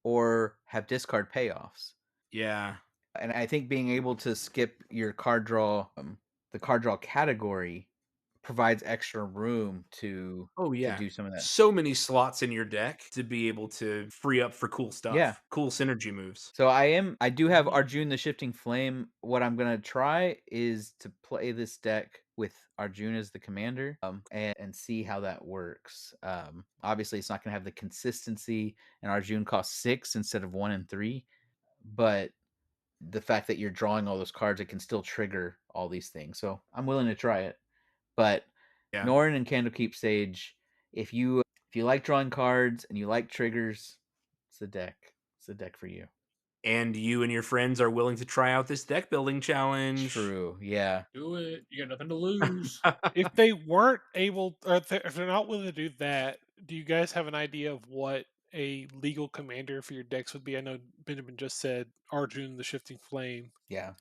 or have discard payoffs. Yeah. And I think being able to skip your card draw, the card draw category provides extra room Oh, to yeah. do some of that. So many slots in your deck to be able to free up for cool Yeah. stuff, cool synergy moves. So I do have Mhm. Arjun the Shifting Flame. What I'm gonna try is to play this deck with Arjun as the commander, and see how that works. Obviously it's not gonna have the consistency, and Arjun costs 6 instead of 1 and 3, but the fact that you're drawing all those cards, it can still trigger all these things. So I'm willing to try it. But Yeah. Norn and Candlekeep Sage, if you like drawing cards and you like triggers, it's the deck. It's the deck for you. And you and your friends are willing to try out this deck building challenge. True. Yeah. Do it. You got nothing to lose. If they weren't able, or if they're not willing to do that, do you guys have an idea of what a legal commander for your decks would be? I know Benjamin just said Arjun the Shifting Flame. Yeah.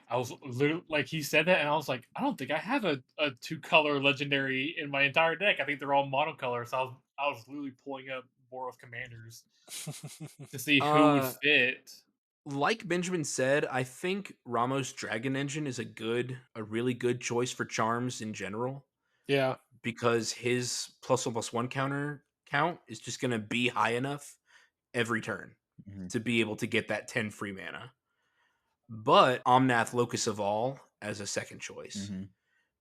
I was literally like he said that, and I was like, I don't think I have a 2-color legendary in my entire deck. I think they're all monocolor. So I was literally pulling up Boros commanders to see who would uh fit. like Benjamin said, I think Ramos Dragon Engine is a really good choice for charms in general Yeah. because his +1/+1 counter count is just going to be high enough every turn Mhm. to be able to get that 10 free mana. But Omnath Locus of All as a second choice Mhm. Yeah.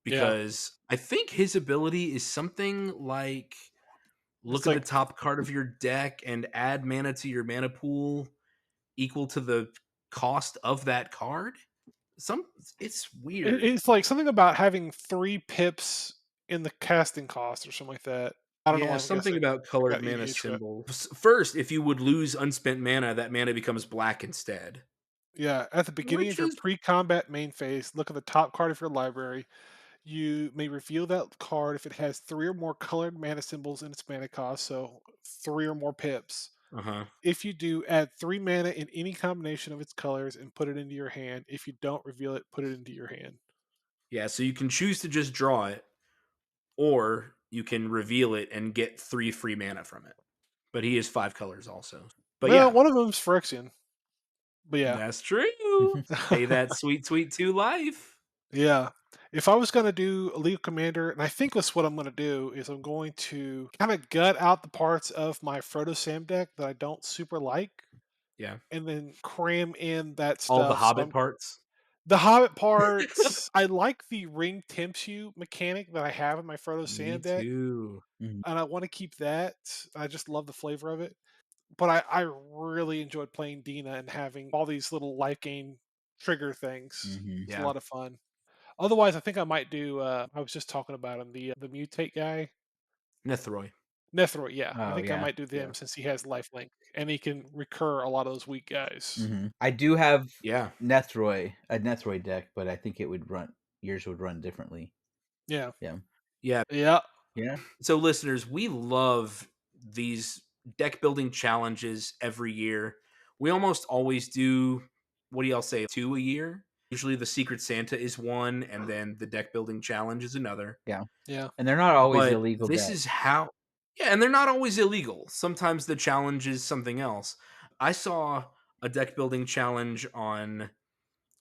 because I think his ability is something like It's look at the like top card of your deck and add mana to your mana pool equal to the cost of that card. Some It's weird. it's like something about having 3 pips in the casting cost or something like that. I don't know Yeah, why I'm something guessing. about I colored got mana EDH, but symbols. First, if you would lose unspent mana, that mana becomes black instead, yeah, at the beginning of which your is pre-combat main phase, look at the top card of your library. You may reveal that card if it has 3 or more colored mana symbols in its mana cost, so 3 or more pips. uh-huh. If you do, add 3 mana in any combination of its colors and put it into your hand. If you don't reveal it, put it into your hand. Yeah, so you can choose to just draw it, or you can reveal it and get 3 free mana from it. But he is 5 colors also. But Well, yeah, one of them's Phyrexian. But yeah. that's true. Pay that sweet, sweet 2 life. Yeah. If I was going to do a League Commander, and I think that's what I'm going to do, is I'm going to kind of gut out the parts of my Frodo Sam deck that I don't super like, Yeah. and then cram in that All the stuff. So Hobbit parts. the Hobbit parts, I like the Ring Tempts You mechanic that I have in my Frodo Me Sam deck, too. Mhm. and I want to keep that. I just love the flavor of it. But I really enjoyed playing Dina and having all these little life gain trigger things. Mhm. It's a Yeah. lot of fun. Otherwise, I think I might do. I was just talking about him, the mutate guy, Nethroy. Nethroid. Yeah, I Oh think I yeah, might do yeah. them since he has lifelink and he can recur a lot of those weak guys. I do have Yeah. A Nethroid deck, but I think it would run yours would run differently. Yeah, Yeah. Yeah. yeah. Yeah. So, listeners, we love these deck building challenges every year. We almost always do, what do y'all say, 2 a year? Usually the Secret Santa is one, and then the deck building challenge is another. Yeah. Yeah. And they're not always But illegal this decks. is how, yeah, and they're not always illegal. Sometimes the challenge is something else. I saw a deck building challenge on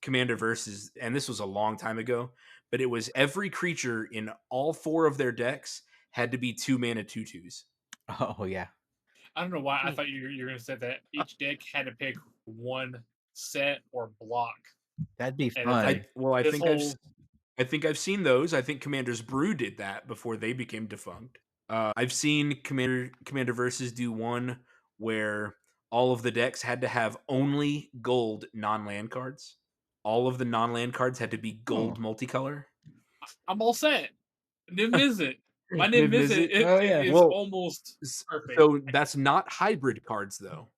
Commander Versus, and this was a long time ago, but it was every creature in all 4 of their decks had to be 2 mana 2/2s. Oh yeah. I don't know why I Hmm. thought you were gonna say that each deck had to pick one set or block, That'd be and it's fun. like this whole I think I've seen those. I think Commander's Brew did that before they became defunct. I've seen Commander Versus do one where all of the decks had to have only gold non-land cards. All of the non-land cards had to be Oh. gold multicolor. I'm all set. Niv Mizzet. My Niv Niv Mizzet Mizzet. Oh yeah. is Well, almost perfect. so that's not hybrid cards though.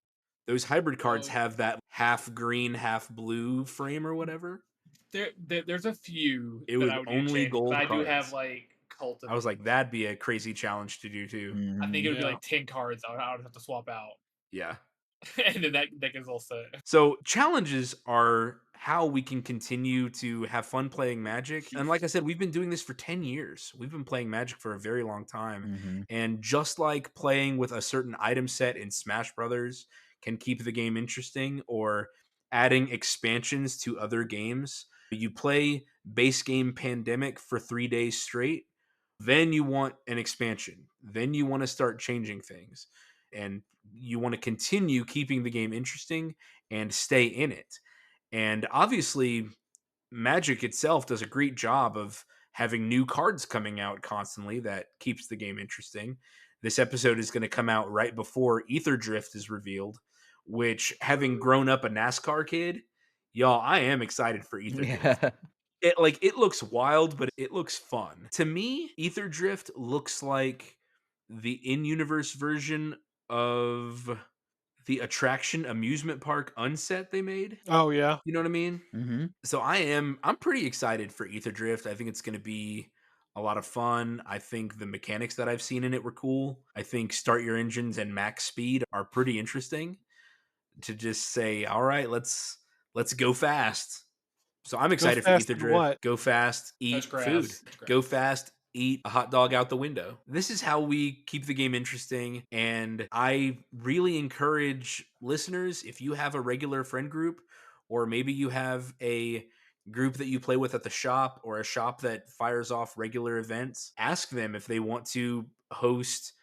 Those hybrid cards Oh, have that half green, half blue frame or whatever. there's a few It that was I would do only change, but gold I do have cards. like I was cultivate. like, that'd be a crazy challenge to do too. I think it would be Yeah. like 10 cards I would have to swap out. Yeah. And then that deck is all set. So challenges are how we can continue to have fun playing Magic. And like I said, we've been doing this for 10 years. We've been playing Magic for a very long time. Mhm. And just like playing with a certain item set in Smash Brothers can keep the game interesting, or adding expansions to other games, you play base game Pandemic for 3 days straight, then you want an expansion. Then you want to start changing things. And you want to continue keeping the game interesting and stay in it. And obviously, Magic itself does a great job of having new cards coming out constantly that keeps the game interesting. This episode is going to come out right before Ether Drift is revealed, which, having grown up a NASCAR kid, y'all, I am excited for Ether Drift. Yeah. It looks wild, but it looks fun. To me, Ether Drift looks like the in-universe version of the attraction amusement park unset they made. Oh yeah. You know what I mean? Mhm. So I'm pretty excited for Ether Drift. I think it's going to be a lot of fun. I think the mechanics that I've seen in it were cool. I think start your engines and max speed are pretty interesting, to just say, all right, let's go fast. So I'm Go excited for fast Ether and Drift. what? Go fast, Touch eat food. grass. Touch grass. Go fast, eat a hot dog out the window. This is how we keep the game interesting. And I really encourage listeners, if you have a regular friend group, or maybe you have a group that you play with at the shop, or a shop that fires off regular events, ask them if they want to host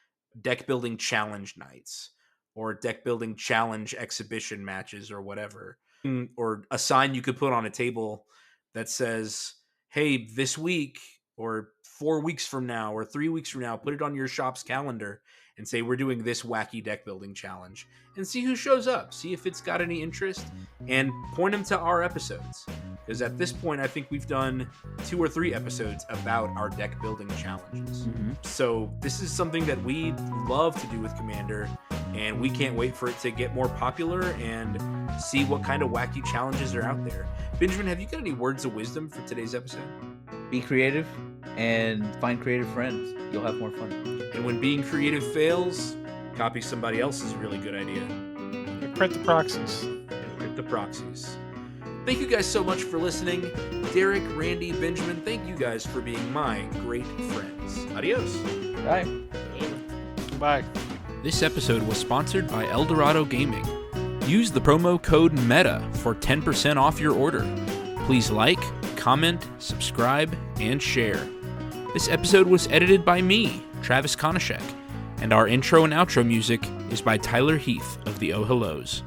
deck building challenge nights or deck building challenge exhibition matches or whatever, or a sign you could put on a table that says, hey, this week or 4 weeks from now or 3 weeks from now, put it on your shop's calendar and say, we're doing this wacky deck building challenge, and see who shows up, see if it's got any interest, and point them to our episodes. Because at this point, I think we've done 2 or 3 episodes about our deck building challenges. Mhm. So this is something that we love to do with Commander, and we can't wait for it to get more popular and see what kind of wacky challenges are out there. Benjamin, have you got any words of wisdom for today's episode? Be creative and find creative friends. You'll have more fun. And when being creative fails, copy somebody else's really good idea. Print the proxies. And print the proxies. Thank you guys so much for listening. Derek, Randy, Benjamin, thank you guys for being my great friends. Adios. Bye. Bye. This episode was sponsored by Eldorado Gaming. Use the promo code META for 10% off your order. Please like, comment, subscribe, and share. This episode was edited by me, Travis Konishek, and our intro and outro music is by Tyler Heath of the Oh Hellos.